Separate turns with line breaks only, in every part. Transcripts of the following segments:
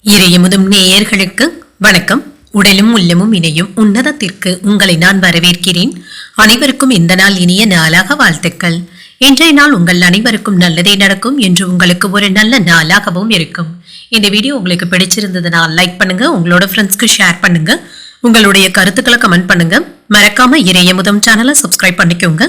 இறையமுதும் நேயர்களுக்கு வணக்கம். உடலும் உள்ளமும் இணையும் உன்னதத்திற்கு உங்களை நான் வரவேற்கிறேன். அனைவருக்கும் இந்த நாள் இனிய நாளாக வாழ்த்துக்கள். இன்றைய நாள் உங்கள் அனைவருக்கும் நல்லதே நடக்கும் என்று உங்களுக்கு ஒரு நல்ல நாளாகவும் இருக்கும். இந்த வீடியோ உங்களுக்கு பிடிச்சிருந்ததுன்னா லைக் பண்ணுங்க, உங்களோட ஃப்ரெண்ட்ஸ்க்கு ஷேர் பண்ணுங்க, உங்களுடைய கருத்துக்களை கமெண்ட் பண்ணுங்க. மறக்காம இறையமுதம் சேனலை சப்ஸ்கிரைப் பண்ணிக்கோங்க.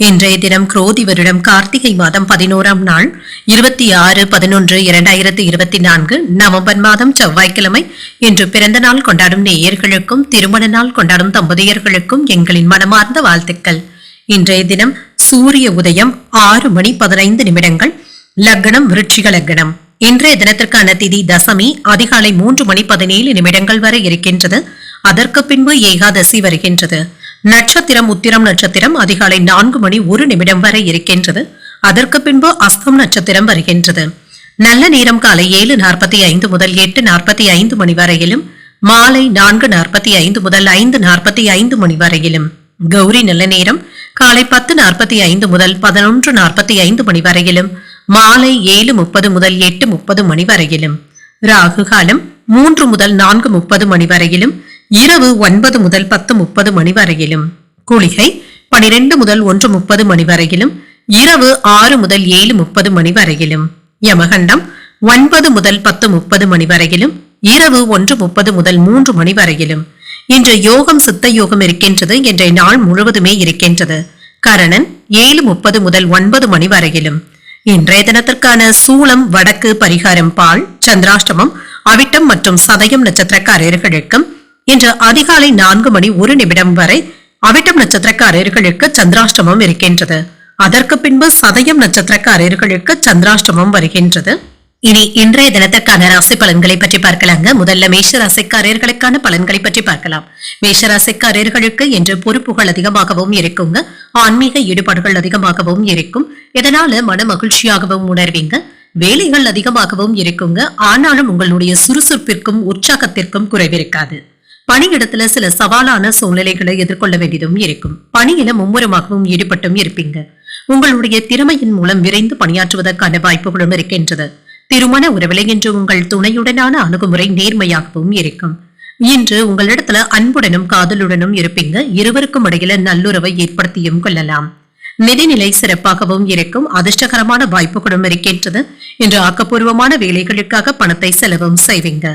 இன்றைய தினம் குரோதி வருடம் கார்த்திகை மாதம் 11ஆம் நாள் 26/11/2024 நவம்பர் மாதம் செவ்வாய்க்கிழமை. இன்று பிறந்த நாள் கொண்டாடும் நேயர்களுக்கும் திருமண நாள் கொண்டாடும் தம்பதியர்களுக்கும் எங்களின் மனமார்ந்த வாழ்த்துக்கள். இன்றைய தினம் சூரிய உதயம் 6:15. லக்னம் விருச்சிக லக்னம். இன்றைய தினத்திற்கான திதி தசமி அதிகாலை 3:17 வரை இருக்கின்றது. அதற்கு பின்பு ஏகாதசி வருகின்றது. நட்சத்திரம் உத்திரம் நட்சத்திரம் அதிகாலை 4:01 வரை இருக்கின்றது. அதற்கு பின்பு அஸ்தம் நட்சத்திரம் வருகின்றது. நல்ல நேரம் காலை 7:45 முதல் 8:45 மணி வரையிலும், மாலை 4:45 முதல் 5:45 வரையிலும். கௌரி நல்ல நேரம் காலை 10:45 முதல் 11:45 மணி வரையிலும், மாலை 7:30 முதல் 8:30 வரையிலும். ராகு காலம் 3 முதல் 4:30 மணி வரையிலும், இரவு 9 முதல் 10:30 வரையிலும். குளிகை 12 முதல் 1:30 வரையிலும், இரவு 6 முதல் 7:30 வரையிலும். யமகண்டம் 9 முதல் 10:30 வரையிலும், இரவு 1:30 முதல் 3 வரையிலும். இன்று யோகம் சித்த யோகம் இருக்கின்றது. இன்றைய நாள் முழுவதுமே இருக்கின்றது. கரணன் 7:30 முதல் 9 வரையிலும். இன்றைய தினத்திற்கான சூளம் வடக்கு, பரிகாரம் பால். சந்திராஷ்டமம் அவிட்டம் மற்றும் சதயம் நட்சத்திரக்காரர்களுக்கும் இன்று அதிகாலை 4:01 வரை அவிட்டம் நட்சத்திரக்காரர்களுக்கு சந்திராஷ்டமம் இருக்கின்றது. அதற்கு பின்பு சதயம் நட்சத்திரக்காரர்களுக்கு சந்திராஷ்டமம் வருகின்றது. இனி இன்றைய தினத்திற்கான ராசி பலன்களை பற்றி பார்க்கலாங்க. முதல்ல மேஷ ராசிக்காரர்களுக்கான பலன்களை பற்றி பார்க்கலாம். மேஷ ராசிக்காரர்களுக்கு இன்று பொறுப்புகள் அதிகமாகவும் இருக்குங்க. ஆன்மீக ஈடுபாடுகள் அதிகமாகவும் இருக்கும். இதனால மன மகிழ்ச்சியாகவும் உணர்வீங்க. வேலைகள் அதிகமாகவும் இருக்குங்க. ஆனாலும் உங்களுடைய சுறுசுறுப்பிற்கும் உற்சாகத்திற்கும் குறைவிருக்காது. பணியிடத்துல சில சவாலான சூழ்நிலைகளை எதிர்கொள்ள வேண்டியதும் இருக்கும். பணியில மும்முரமாகவும் ஈடுபட்டும் இருப்பீங்க. உங்களுடைய திறமையின் மூலம் விரைந்து பணியாற்றுவதற்கான வாய்ப்புகளும் இருக்கின்றது. திருமண உறவிலை இன்று உங்கள் துணையுடனான அணுகுமுறை நேர்மையாகவும் இருக்கும். இன்று உங்களிடத்துல அன்புடனும் காதலுடனும் இருப்பீங்க. இருவருக்கும் இடையில நல்லுறவை ஏற்படுத்தியும் கொள்ளலாம். நிதிநிலை சிறப்பாகவும் இருக்கும். அதிர்ஷ்டகரமான வாய்ப்புகளும் இருக்கின்றது. இன்று ஆக்கப்பூர்வமான வேலைகளுக்காக பணத்தை செலவும் செய்வீங்க.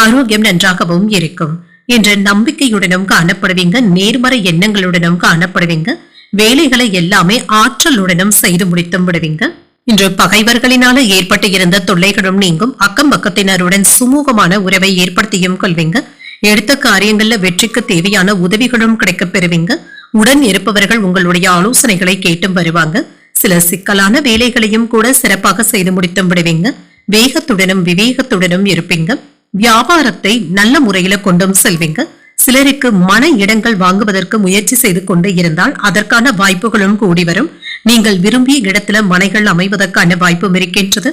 ஆரோக்கியம் நன்றாகவும் இருக்கும். இன்று நம்பிக்கையுடனும் காணப்படுவீங்க. நேர்மறை எண்ணங்களுடனும் காணப்படுவீங்க. வேலைகளை எல்லாமே ஆற்றலுடனும் செய்து முடித்தும் விடுவீங்க. இன்று பகைவர்களினால ஏற்பட்டு இருந்த தொல்லைகளும் நீங்கும். அக்கம் பக்கத்தினருடன் சுமூகமான உறவை ஏற்படுத்தியும் கொள்வீங்க. எடுத்த காரியங்கள்ல வெற்றிக்கு தேவையான உதவிகளும் கிடைக்கப் பெறுவீங்க. உடன் இருப்பவர்கள் உங்களுடைய ஆலோசனைகளை கேட்டும் வருவாங்க. சில சிக்கலான வேலைகளையும் கூட சிறப்பாக செய்து முடித்தும் விடுவீங்க. வேகத்துடனும் விவேகத்துடனும் இருப்பீங்க. வியாபாரத்தை நல்ல முறையில கொண்டும் செல்வீங்க. சிலருக்கு மன இடங்கள் வாங்குவதற்கு முயற்சி செய்து கொண்டு இருந்தால் அதற்கான வாய்ப்புகளும் கூடி வரும். நீங்கள் விரும்பிய இடத்துல மனைகள் அமைவதற்கான வாய்ப்பும் இருக்கின்றது.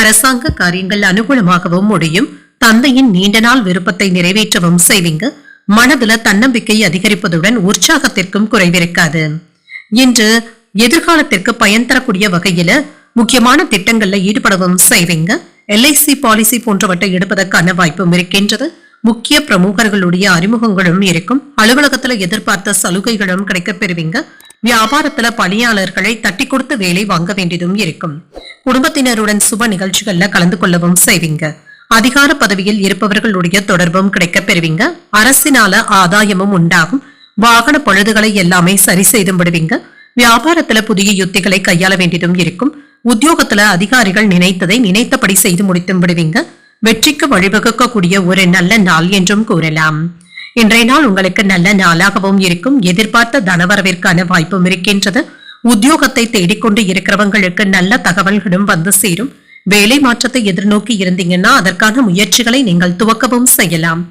அரசாங்க காரியங்கள் அனுகூலமாகவும் முடியும். தந்தையின் நீண்ட நாள் விருப்பத்தை நிறைவேற்றவும் செய்வீங்க. மனதுல தன்னம்பிக்கை அதிகரிப்பதுடன் உற்சாகத்திற்கும் குறைவிருக்காது. இன்று எதிர்காலத்திற்கு பயன் தரக்கூடிய வகையில முக்கியமான திட்டங்கள்ல ஈடுபடவும் செய்வீங்க. LIC பாலிசி போன்றவற்றை எடுப்பதற்கான வாய்ப்பும் இருக்கின்றது. முக்கிய பிரமுகர்களுடைய அறிமுகங்களும் இருக்கும். அலுவலகத்துல எதிர்பார்த்த சலுகைகளும் கிடைக்கப் பெறுவீங்க. வியாபாரத்துல பணியாளர்களை தட்டி கொடுத்து வேலை வாங்க வேண்டியதும் இருக்கும். குடும்பத்தினருடன் சுப நிகழ்ச்சிகள்ல கலந்து கொள்ளவும் செய்வீங்க. அதிகார பதவியில் இருப்பவர்களுடைய தொடர்பும் கிடைக்கப் பெறுவீங்க. அரசினால ஆதாயமும் உண்டாகும். வாகன பழுதுகளை எல்லாமே சரி செய்து விடுவீங்க. வியாபாரத்துல புதிய யுத்திகளை கையாள வேண்டியதும் இருக்கும். உத்தியோகத்துல அதிகாரிகள் நினைத்ததை நினைத்தபடி செய்து முடித்தும் விடுவீங்க. வெற்றிக்கு வழிவகுக்கக்கூடிய ஒரு நல்ல நாள் என்றும் கூறலாம். இன்றைய நாள் உங்களுக்கு நல்ல நாளாகவும் இருக்கும். எதிர்பார்த்த தனவரவிற்கான வாய்ப்பும் இருக்கின்றது. உத்தியோகத்தை தேடிக்கொண்டு இருக்கிறவங்களுக்கு நல்ல தகவல்களும் வந்து சேரும். வேலை மாற்றத்தை எதிர்நோக்கி இருந்தீங்கன்னா அதற்கான முயற்சிகளை நீங்கள் துவக்கவும் செய்யலாம்.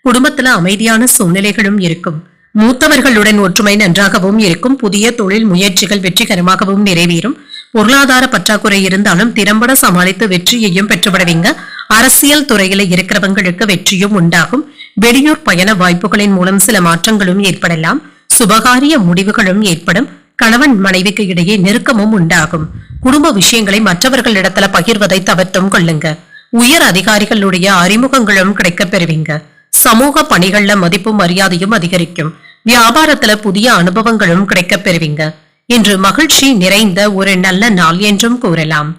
குடும்பத்துல அமைதியான சூழ்நிலைகளும் இருக்கும். மூத்தவர்களுடன் ஒற்றுமை நன்றாகவும் இருக்கும். புதிய தொழில் முயற்சிகள் வெற்றிகரமாகவும் நிறைவேறும். பொருளாதார பற்றாக்குறை இருந்தாலும் திறம்பட சமாளித்து வெற்றியையும் பெற்றுவிடுவீங்க. அரசியல் துறையில இருக்கிறவங்களுக்கு வெற்றியும் உண்டாகும். வெளியூர் பயண வாய்ப்புகளின் மூலம் சில மாற்றங்களும் ஏற்படலாம். சுபகாரிய முடிவுகளும் ஏற்படும். கணவன் மனைவிக்கு இடையே நெருக்கமும் உண்டாகும். குடும்ப விஷயங்களை மற்றவர்களிடத்துல பகிர்வதை தவிர்த்தும் கொள்ளுங்க. உயர் அதிகாரிகளுடைய அறிமுகங்களும் கிடைக்கப் பெறுவீங்க. சமூக பணிகள்ல மதிப்பும் மரியாதையும் அதிகரிக்கும். வியாபாரத்துல புதிய அனுபவங்களும் கிடைக்கப் பெறுவீங்க. இன்று மகிழ்ச்சி நிறைந்த ஒரு நல்ல நாள் என்றும் கூறலாம்.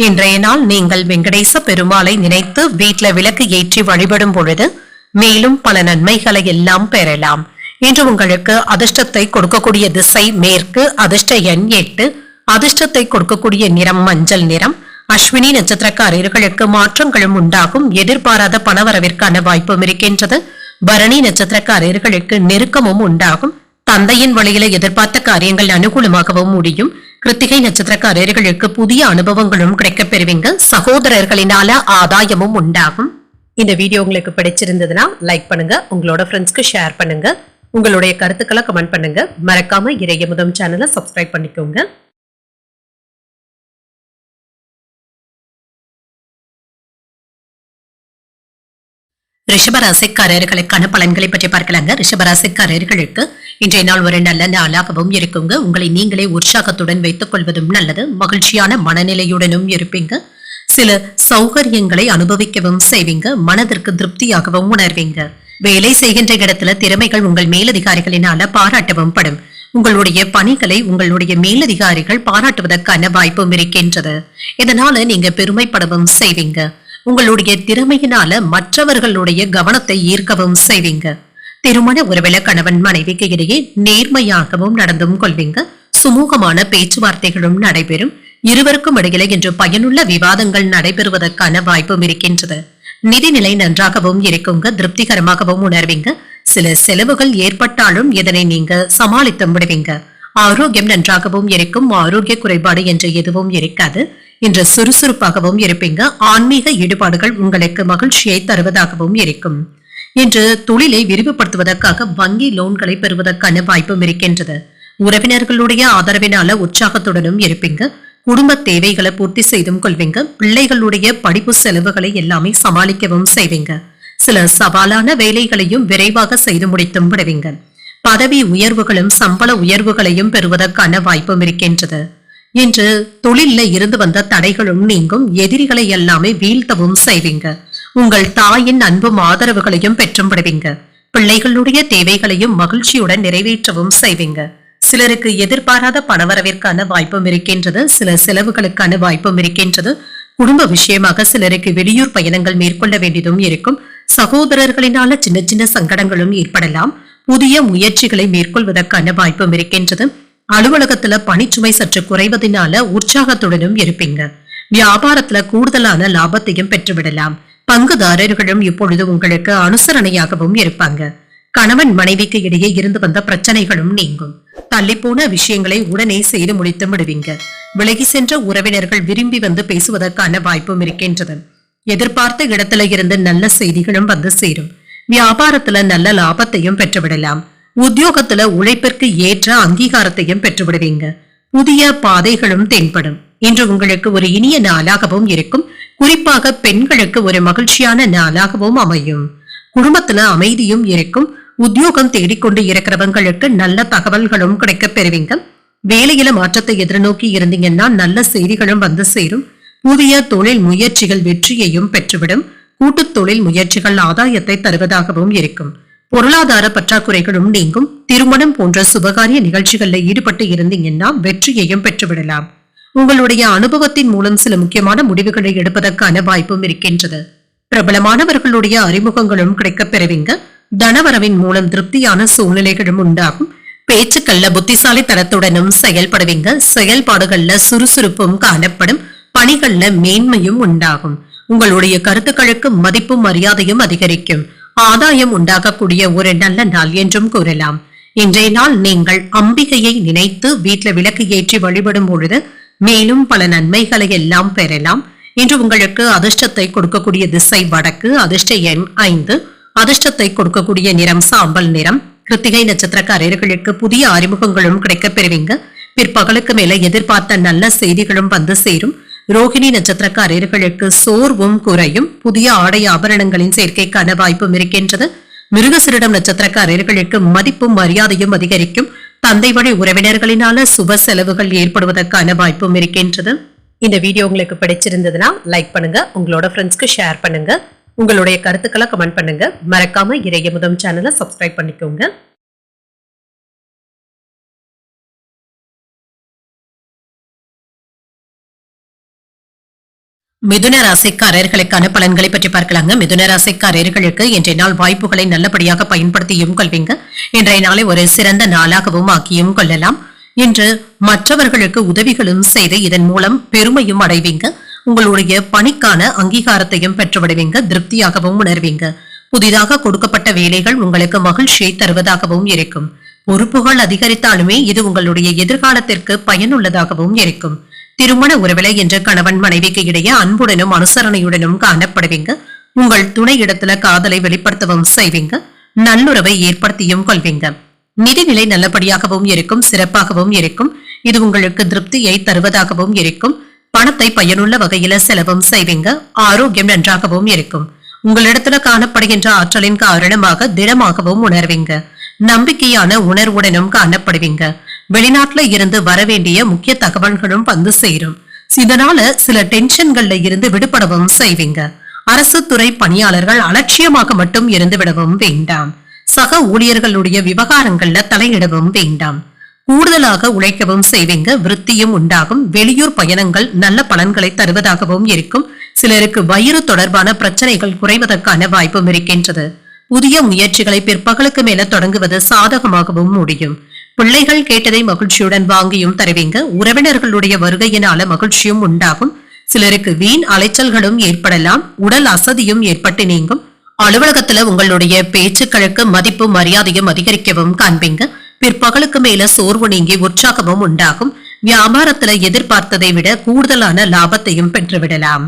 இன்றைய நாள் நீங்கள் வெங்கடேச பெருமாளை நினைத்து வீட்ல விளக்கு ஏற்றி வழிபடும் பொழுது மேலும் பல நன்மைகளை எல்லாம் பெறலாம். இன்று உங்களுக்கு அதிர்ஷ்டத்தை கொடுக்கக்கூடிய திசை மேற்கு, அதிர்ஷ்ட எண் 8, அதிர்ஷ்டத்தை கொடுக்கக்கூடிய நிறம் மஞ்சள் நிறம். அஸ்வினி நட்சத்திரக்காரர்களுக்கு மாற்றங்களும் உண்டாகும். எதிர்பாராத பணவரவிற்கான வாய்ப்பும் இருக்கின்றது. பரணி நட்சத்திரக்காரர்களுக்கு நெருக்கமும் உண்டாகும். தந்தையின் வழியில எதிர்பார்த்த காரியங்கள் அனுகூலமாகவும் முடியும். கிருத்திகை நட்சத்திரக்காரர்களுக்கு புதிய அனுபவங்களும் கிடைக்கப் பெறுவீங்க. சகோதரர்களினால ஆதாயமும் உண்டாகும். இந்த வீடியோ உங்களுக்கு பிடிச்சிருந்ததுன்னா லைக் பண்ணுங்க, உங்களோட ஃப்ரெண்ட்ஸ்க்கு ஷேர் பண்ணுங்க, உங்களுடைய கருத்துக்களை கமெண்ட் பண்ணுங்க. மறக்காம இறையமுதம் சேனலை சப்ஸ்கிரைப் பண்ணிக்கோங்க. ரிஷபராசிக்காரர்களுக்கான பலன்களை பற்றி பார்க்கலாங்க. ரிஷபராசிக்காரர்களுக்கு இன்றைய நாள் ஒரு நல்ல நாளாகவும் இருக்குங்க. உங்களை நீங்களே உற்சாகத்துடன் வைத்துக் கொள்வதும் நல்லது. மகிழ்ச்சியான மனநிலையுடனும் இருப்பீங்க. சில சௌகரியங்களை அனுபவிக்கவும் செய்வீங்க. மனதிற்கு திருப்தியாகவும் உணர்வீங்க. வேலை செய்கின்ற இடத்துல திறமைகள் உங்கள் மேலதிகாரிகளினால பாராட்டவும் படும். உங்களுடைய பணிகளை உங்களுடைய மேலதிகாரிகள் பாராட்டுவதற்கான வாய்ப்பும் இருக்கின்றது. இதனால நீங்க பெருமைப்படவும் செய்வீங்க. உங்களுடைய திறமையினால மற்றவர்களுடைய கவனத்தை ஈர்க்கவும் செய்வீங்க. திருமண உறவில கணவன் மனைவிக்கு இடையே நேர்மையாகவும் நடந்தும் கொள்வீங்க. சுமூகமான பேச்சுவார்த்தைகளும் நடைபெறும். இருவருக்கும் இடையில இன்று பயனுள்ள விவாதங்கள் நடைபெறுவதற்கான வாய்ப்பும் இருக்கின்றது. நிதிநிலை நன்றாகவும் இருக்குங்க. திருப்திகரமாகவும் உணர்வீங்க. சில செலவுகள் ஏற்பட்டாலும் இதனை நீங்க சமாளித்து விடுவீங்க. ஆரோக்கியம் நன்றாகவும் இருக்கும். ஆரோக்கிய குறைபாடு என்று எதுவும் இருக்காது. இன்று சுறுசுறுப்பாகவும் இருப்பீங்க. ஆன்மீக ஈடுபாடுகள் உங்களுக்கு மகிழ்ச்சியை தருவதாகவும் இருக்கும். இன்று தொழிலை விரிவுபடுத்துவதற்காக வங்கி லோன்களை பெறுவதற்கான வாய்ப்பும் இருக்கின்றது. உறவினர்களுடைய ஆதரவினால உற்சாகத்துடனும் இருப்பீங்க. குடும்ப தேவைகளை பூர்த்தி செய்தும் கொள்வீங்க. பிள்ளைகளுடைய படிப்பு செலவுகளை எல்லாமே சமாளிக்கவும் செய்வீங்க. சில சவாலான வேலைகளையும் விரைவாக செய்து முடித்தும் விடுவீங்க. பதவி உயர்வுகளும் சம்பள உயர்வுகளையும் பெறுவதற்கான வாய்ப்பும் இருக்கின்றது. இன்று தொழில இருந்து வந்த தடைகளும் நீங்கும். எதிரிகளை எல்லாமே வீழ்த்தவும் செய்வீங்க. உங்கள் தாயின் அன்பும் ஆதரவுகளையும் பெற்றும் விடுவீங்க. பிள்ளைகளுடைய தேவைகளையும் மகிழ்ச்சியுடன் நிறைவேற்றவும் செய்வீங்க. சிலருக்கு எதிர்பாராத பணவரவிற்கான வாய்ப்பும் இருக்கின்றது. சில செலவுகளுக்கான வாய்ப்பும் இருக்கின்றது. குடும்ப விஷயமாக சிலருக்கு வெளியூர் பயணங்கள் மேற்கொள்ள வேண்டியதும் இருக்கும். சகோதரர்களினால சின்ன சின்ன சங்கடங்களும் ஏற்படலாம். புதிய முயற்சிகளை மேற்கொள்வதற்கான வாய்ப்பும் இருக்கின்றது. அலுவலகத்துல பணிச்சுமை சற்று குறைவதனால உற்சாகத்துடனும் இருப்பீங்க. வியாபாரத்துல கூடுதலான லாபத்தையும் பெற்றுவிடலாம். பங்குதாரர்களும் இப்பொழுது உங்களுக்கு அனுசரணையாகவும் இருப்பாங்க. கணவன் மனைவிக்கு இடையே இருந்து வந்த பிரச்சனைகளும் நீங்கும். தள்ளிப்போன விஷயங்களை உடனே செய்து முடித்து விடுவீங்க. விலகி சென்ற உறவினர்கள் விரும்பி வந்து பேசுவதற்கான வாய்ப்பும் இருக்கின்றது. எதிர்பார்த்த இடத்துல இருந்து நல்ல செய்திகளும் வந்து சேரும். வியாபாரத்துல நல்ல லாபத்தையும் பெற்றுவிடலாம். உத்தியோகத்துல உழைப்பிற்கு ஏற்ற அங்கீகாரத்தையும் பெற்றுவிடுவீங்க. புதிய பாதைகளும் தென்படும். இன்று உங்களுக்கு ஒரு இனிய நாளாகவும் இருக்கும். குறிப்பாக பெண்களுக்கு ஒரு மகிழ்ச்சியான நாளாகவும் அமையும். குடும்பத்துல அமைதியும் இருக்கும். உத்தியோகம் தேடிக்கொண்டு இருக்கிறவங்களுக்கு நல்ல தகவல்களும் கிடைக்க பெறுவீங்க. வேலையில மாற்றத்தை எதிர்நோக்கி இருந்தீங்கன்னா நல்ல செய்திகளும் வந்து சேரும். புதிய தொழில் முயற்சிகள் வெற்றியையும் பெற்றுவிடும். கூட்டு தொழில் முயற்சிகள் ஆதாயத்தை தருவதாகவும் இருக்கும். பொருளாதார பற்றாக்குறைகளும் நீங்கும். திருமணம் போன்ற சுபகாரிய நிகழ்ச்சிகள்ல ஈடுபட்டு இருந்தீங்கன்னா வெற்றியையும் பெற்றுவிடலாம். உங்களுடைய அனுபவத்தின் மூலம் சில முக்கியமான முடிவுகளை எடுப்பதற்கான வாய்ப்பும் இருக்கின்றது. பிரபலமானவர்களுடைய அறிமுகங்களும் கிடைக்கப் பெறுவீங்க. தனவரவின் மூலம் திருப்தியான சூழ்நிலைகளும் உண்டாகும். பேச்சுக்கள்ல புத்திசாலி தரத்துடனும் செயல்படுவீங்க. செயல்பாடுகள்ல சுறுசுறுப்பும் காணப்படும். பணிகள்ல மேன்மையும் உண்டாகும். உங்களுடைய கருத்துக்களுக்கு மதிப்பும் மரியாதையும் அதிகரிக்கும். ஆதாயம் உண்டாகக்கூடிய ஒரு நல்ல நாள் என்றும் கூறலாம். இன்றைய நாள் நீங்கள் அம்பிகையை நினைத்து வீட்ல விளக்கு ஏற்றி வழிபடும் பொழுது மேலும் பல நன்மைகளை எல்லாம் பெறலாம். இன்று உங்களுக்கு அதிர்ஷ்டத்தை கொடுக்கக்கூடிய திசை வடக்கு, அதிர்ஷ்ட எண் 5, அதிர்ஷ்டத்தை கொடுக்கக்கூடிய நிறம் சாம்பல் நிறம். கிருத்திகை நட்சத்திரக்காரர்களுக்கு புதிய அறிமுகங்களும் கிடைக்கப் பெறுவீங்க. பிற்பகலுக்கு மேல எதிர்பார்த்த நல்ல செய்திகளும் வந்து சேரும். ரோகிணி நட்சத்திரக்காரர்களுக்கு சோர்வும் குறையும். புதிய ஆடை ஆபரணங்களின் சேர்க்கைக்கான வாய்ப்பும் இருக்கின்றது. மிருகசிரிடம் நட்சத்திரக்காரர்களுக்கு மதிப்பும் மரியாதையும் அதிகரிக்கும். தந்தை வழி உறவினர்களினால சுப செலவுகள் ஏற்படுவதற்கான வாய்ப்பும் இருக்கின்றது. இந்த வீடியோ உங்களுக்கு பிடிச்சிருந்ததுன்னா லைக் பண்ணுங்க, உங்களோட ஃப்ரெண்ட்ஸ்க்கு ஷேர் பண்ணுங்க, உங்களுடைய கருத்துக்களை கமெண்ட் பண்ணுங்க. மறக்காம இறையமுதம் சேனலை சப்ஸ்கிரைப் பண்ணிக்கோங்க. மிதுன ராசிக்காரர்களுக்கான பலன்களை பற்றி பார்க்கலாங்க. மிதுன ராசிக்காரர்களுக்கு இன்றைய நாள் வாய்ப்புகளை நல்லபடியாக பயன்படுத்தியும் கொள்வீங்க. இன்றைய நாளை ஒரு சிறந்த நாளாகவும் ஆக்கியும் கொள்ளலாம். இன்று மற்றவர்களுக்கு உதவிகளும் செய்து இதன் மூலம் பெருமையும் அடைவீங்க. உங்களுடைய பணிக்கான அங்கீகாரத்தையும் பெற்றுவிடுவீங்க. திருப்தியாகவும் உணர்வீங்க. புதிதாக கொடுக்கப்பட்ட வேலைகள் உங்களுக்கு மகிழ்ச்சியை தருவதாகவும் இருக்கும். பொறுப்புகள் அதிகரித்தாலுமே இது உங்களுடைய எதிர்காலத்திற்கு பயனுள்ளதாகவும் இருக்கும். திருமண உறவில என்ற கணவன் மனைவிக்கு இடையே அன்புடனும் அனுசரணையுடனும் காணப்படுவீங்க. உங்கள் துணை இடத்துல காதலை வெளிப்படுத்தவும் செய்வீங்க. நல்லுறவை ஏற்படுத்தியும் கொள்வீங்க. நிதிநிலை நல்லபடியாகவும் இருக்கும், சிறப்பாகவும் இருக்கும். இது உங்களுக்கு திருப்தியை தருவதாகவும் இருக்கும். பணத்தை பயனுள்ள வகையில செலவும் செய்வீங்க. ஆரோக்கியம் நன்றாகவும் இருக்கும். உங்களிடத்துல காணப்படுகின்ற ஆற்றலின் காரணமாக திடமாகவும் உணர்வீங்க. நம்பிக்கையான உணர்வுடனும் காணப்படுவீங்க. வெளிநாட்டுல இருந்து வரவேண்டிய முக்கிய தகவல்களும் வந்து சேரும். இதனால சில டென்ஷன்கள்ல இருந்து விடுபடவும் செய்வீங்க. அரசு துறை பணியாளர்கள் அலட்சியமாக மட்டும் இருந்து விடவும் வேண்டாம். சக ஊழியர்களுடைய விவகாரங்கள்ல தலையிடவும் வேண்டாம். கூடுதலாக உழைக்கவும் செய்வீங்க. விருத்தியும் உண்டாகும். வெளியூர் பயணங்கள் நல்ல பலன்களை தருவதாகவும் இருக்கும். சிலருக்கு வயிறு தொடர்பான பிரச்சனைகள் குறைவதற்கான வாய்ப்பும் இருக்கின்றது. புதிய முயற்சிகளை பிற்பகலுக்கு மேல தொடங்குவது சாதகமாகவும் முடியும். பிள்ளைகள் கேட்டதை மகிழ்ச்சியுடன் வாங்கியும் தருவீங்க. உறவினர்களுடைய வருகையினால மகிழ்ச்சியும் உண்டாகும். சிலருக்கு வீண் அலைச்சல்களும் ஏற்படலாம். உடல் அசதியும் ஏற்பட்டு நீங்கும். அலுவலகத்துல உங்களுடைய பேச்சுக்களுக்கு மதிப்பு மரியாதையும் அதிகரிக்கவும் காண்பீங்க. பிற்பகலுக்கு மேல சோர்வு நீங்கி உற்சாகமும் உண்டாகும். வியாபாரத்துல எதிர்பார்த்ததை விட கூடுதலான லாபத்தையும் பெற்றுவிடலாம்.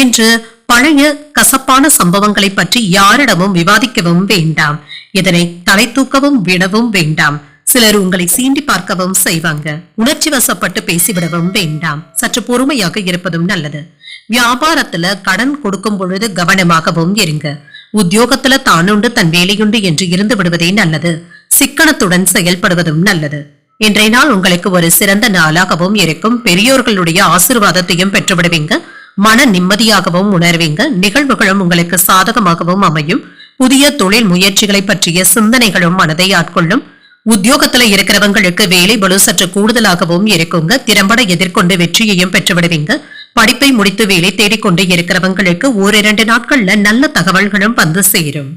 இன்று பழைய கசப்பான சம்பவங்களை பற்றி யாரிடமும் விவாதிக்கவும் வேண்டாம். இதனை தலை தூக்கவும் விடவும் வேண்டாம். சிலர் உங்களை சீண்டி பார்க்கவும் செய்வாங்க. உணர்ச்சி வசப்பட்டு பேசிவிடவும் வேண்டாம். சற்று பொறுமையாக இருப்பதும் நல்லது. வியாபாரத்துல கடன் கொடுக்கும் பொழுது கவனமாகவும் இருங்க. உத்தியோகத்துல தானுண்டு தன் வேலையுண்டு என்று இருந்து விடுவதே நல்லது. சிக்கனத்துடன் செயல்படுவதும் நல்லது. இன்றைய நாள் உங்களுக்கு ஒரு சிறந்த நாளாகவும் இருக்கும். பெரியோர்களுடைய ஆசீர்வாதத்தையும் பெற்றுவிடுவீங்க. மன நிம்மதியாகவும் உணர்வீங்க. நிகழ்வுகளும் உங்களுக்கு சாதகமாகவும் அமையும். புதிய தொழில் முயற்சிகளை பற்றிய சிந்தனைகளும் மனதை ஆட்கொள்ளும். உத்தியோகத்துல இருக்கிறவங்களுக்கு வேலை பளு சற்று கூடுதலாகவும் இருக்குங்க. திறம்பட எதிர்கொண்டு வெற்றியையும் பெற்றுவிடுவீங்க. படிப்பை முடித்து வேலை தேடிக்கொண்டு இருக்கிறவங்களுக்கு ஓரிரண்டு நாட்கள்ல நல்ல தகவல்களும் வந்து சேரும்.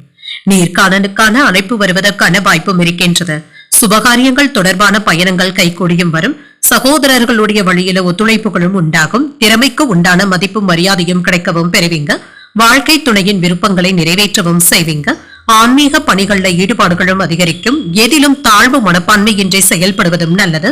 நீர்காணலுக்கான அழைப்பு வருவதற்கான வாய்ப்பும் இருக்கின்றது. சுபகாரியங்கள் தொடர்பான பயணங்கள் கைகூடியும் வரும். சகோதரர்களுடைய வழியில ஒத்துழைப்புகளும் உண்டாகும். திறமைக்கு உண்டான மதிப்பும் மரியாதையும் கிடைக்கவும் பெறுவீங்க. வாழ்க்கை துணையின் விருப்பங்களை நிறைவேற்றவும் செய்வீங்க. ஆன்மீக பணிகள்ல ஈடுபாடுகளும் அதிகரிக்கும். எதிலும் தாழ்வு மனப்பான்மையின்றி செயல்படுவதும் நல்லது.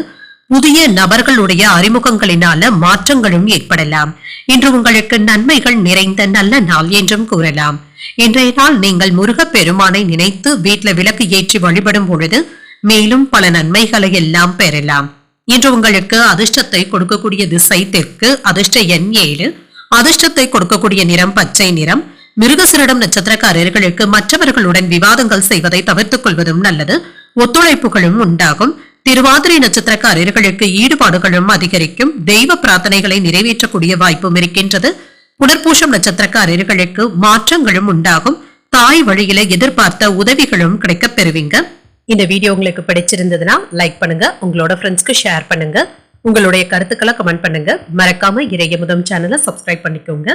புதிய நபர்களுடைய அறிமுகங்களினால மாற்றங்களும் ஏற்படலாம். இன்று உங்களுக்கு நன்மைகள் நிறைந்த நல்ல நாள் என்றும் கூறலாம். இன்றைய நாள் நீங்கள் முருகப் பெருமானை நினைத்து வீட்டுல விளக்கு ஏற்றி வழிபடும் பொழுது மேலும் பல நன்மைகளை எல்லாம் பெறலாம். இன்று உங்களுக்கு அதிர்ஷ்டத்தை கொடுக்கக்கூடிய திசை தெற்கு. அதிர்ஷ்ட எண் 7. அதிர்ஷ்டத்தை கொடுக்கக்கூடிய நிறம் பச்சை நிறம். மிருகசீரிடம் நட்சத்திரக்காரர்களுக்கு மற்றவர்களுடன் விவாதங்கள் செய்வதை தவிர்த்துக் கொள்வதும் நல்லது. ஒத்துழைப்புகளும் உண்டாகும். திருவாதிரை நட்சத்திரக்காரர்களுக்கு ஈடுபாடுகளும் அதிகரிக்கும். தெய்வ பிரார்த்தனைகளை நிறைவேற்றக்கூடிய வாய்ப்பும் இருக்கின்றது. புனர்பூசம் நட்சத்திரக்காரர்களுக்கு மாற்றங்களும் உண்டாகும். தாய் வழியில எதிர்பார்த்த உதவிகளும் கிடைக்கப் பெறுவீங்க. இந்த வீடியோ உங்களுக்கு பிடிச்சிருந்ததுன்னா லைக் பண்ணுங்க, உங்களோட ஃப்ரெண்ட்ஸ்க்கு ஷேர் பண்ணுங்க, உங்களுடைய கருத்துக்களை கமெண்ட் பண்ணுங்க. மறக்காம இறையமுதம் சேனலை சப்ஸ்கிரைப் பண்ணிக்கோங்க.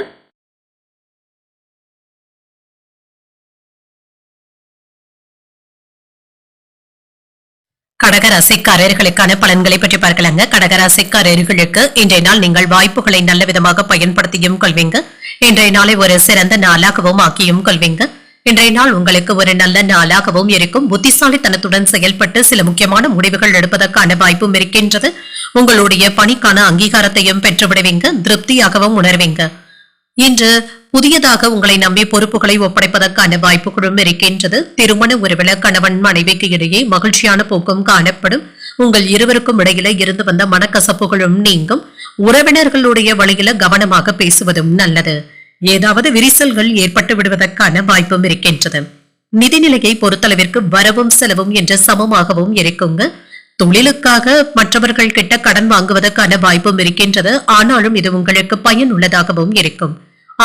கடகராசிக்காரர்களுக்கான பலன்களை பற்றி பார்க்கலாங்க. கடகராசிக்காரர்களுக்கு இன்றைய நாள் நீங்கள் வாய்ப்புகளை நல்ல விதமாக பயன்படுத்தியும் கொள்வீங்க. இன்றைய நாளை ஒரு சிறந்த நாளாகவும் ஆக்கியும் கொள்வீங்க. இன்றைய நாள் உங்களுக்கு ஒரு நல்ல நாளாகவும் இருக்கும். புத்திசாலித்தனத்துடன் செயல்பட்டு சில முக்கியமான முடிவுகள் எடுப்பதற்கான வாய்ப்பும் இருக்கின்றது. உங்களுடைய பணிக்கான அங்கீகாரத்தையும் பெற்றுவிடுவீங்க. திருப்தியாகவும் உணர்வீங்க. இன்று புதியதாக உங்களை நம்பி பொறுப்புகளை ஒப்படைப்பதற்கான வாய்ப்புகளும் இருக்கின்றது. திருமண உறவில கணவன் மனைவிக்கு இடையே மகிழ்ச்சியான போக்கும் காணப்படும். உங்கள் இருவருக்கும் இடையில இருந்து வந்த மனக்கசப்புகளும் நீங்கும். உறவினர்களுடைய வழியில கவனமாக பேசுவதும் நல்லது. ஏதாவது விரிசல்கள் ஏற்பட்டு விடுவதற்கான வாய்ப்பும் இருக்கின்றது. நிதிநிலையை பொறுத்தளவிற்கு வரவும் செலவும் என்ற சமமாகவும் இருக்குங்க. தொழிலுக்காக மற்றவர்கள் கிட்ட கடன் வாங்குவதற்கான வாய்ப்பும் இருக்கின்றது. ஆனாலும் இது உங்களுக்கு பயனுள்ளதாகவும் இருக்கும்.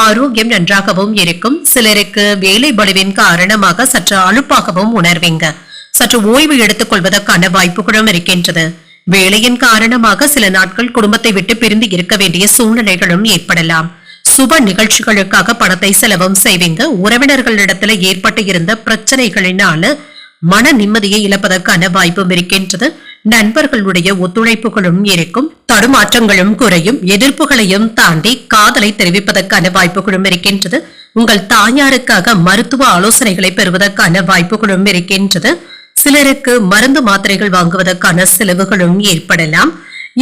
ஆரோக்கியம் நன்றாகவும் இருக்கும். சிலருக்கு வேலை பளுவின் காரணமாக சற்று அலுப்பாகவும் உணர்வீங்க. சற்று ஓய்வு எடுத்துக் கொள்வதற்கான வாய்ப்புகளும் இருக்கின்றது. வேலையின் காரணமாக சில நாட்கள் குடும்பத்தை விட்டு பிரிந்து இருக்க வேண்டிய சூழ்நிலைகளும் ஏற்படலாம். சுப நிகழ்ச்சிகளுக்காக பணத்தை செலவும் செய்வீங்க. உறவினர்களிடத்துல ஏற்பட்டு இருந்த பிரச்சனைகளினால மன நிம்மதியை இழப்பதற்கான வாய்ப்பும் இருக்கின்றது. நண்பர்களுடைய ஒத்துழைப்புகளும் இருக்கும். தடுமாற்றங்களும் குறையும். எதிர்ப்புகளையும் தாண்டி காதலை தெரிவிப்பதற்கான வாய்ப்புகளும் இருக்கின்றது. உங்கள் தாயாருக்காக மருத்துவ ஆலோசனைகளை பெறுவதற்கான வாய்ப்புகளும் இருக்கின்றது. சிலருக்கு மருந்து மாத்திரைகள் வாங்குவதற்கான செலவுகளும் ஏற்படலாம்.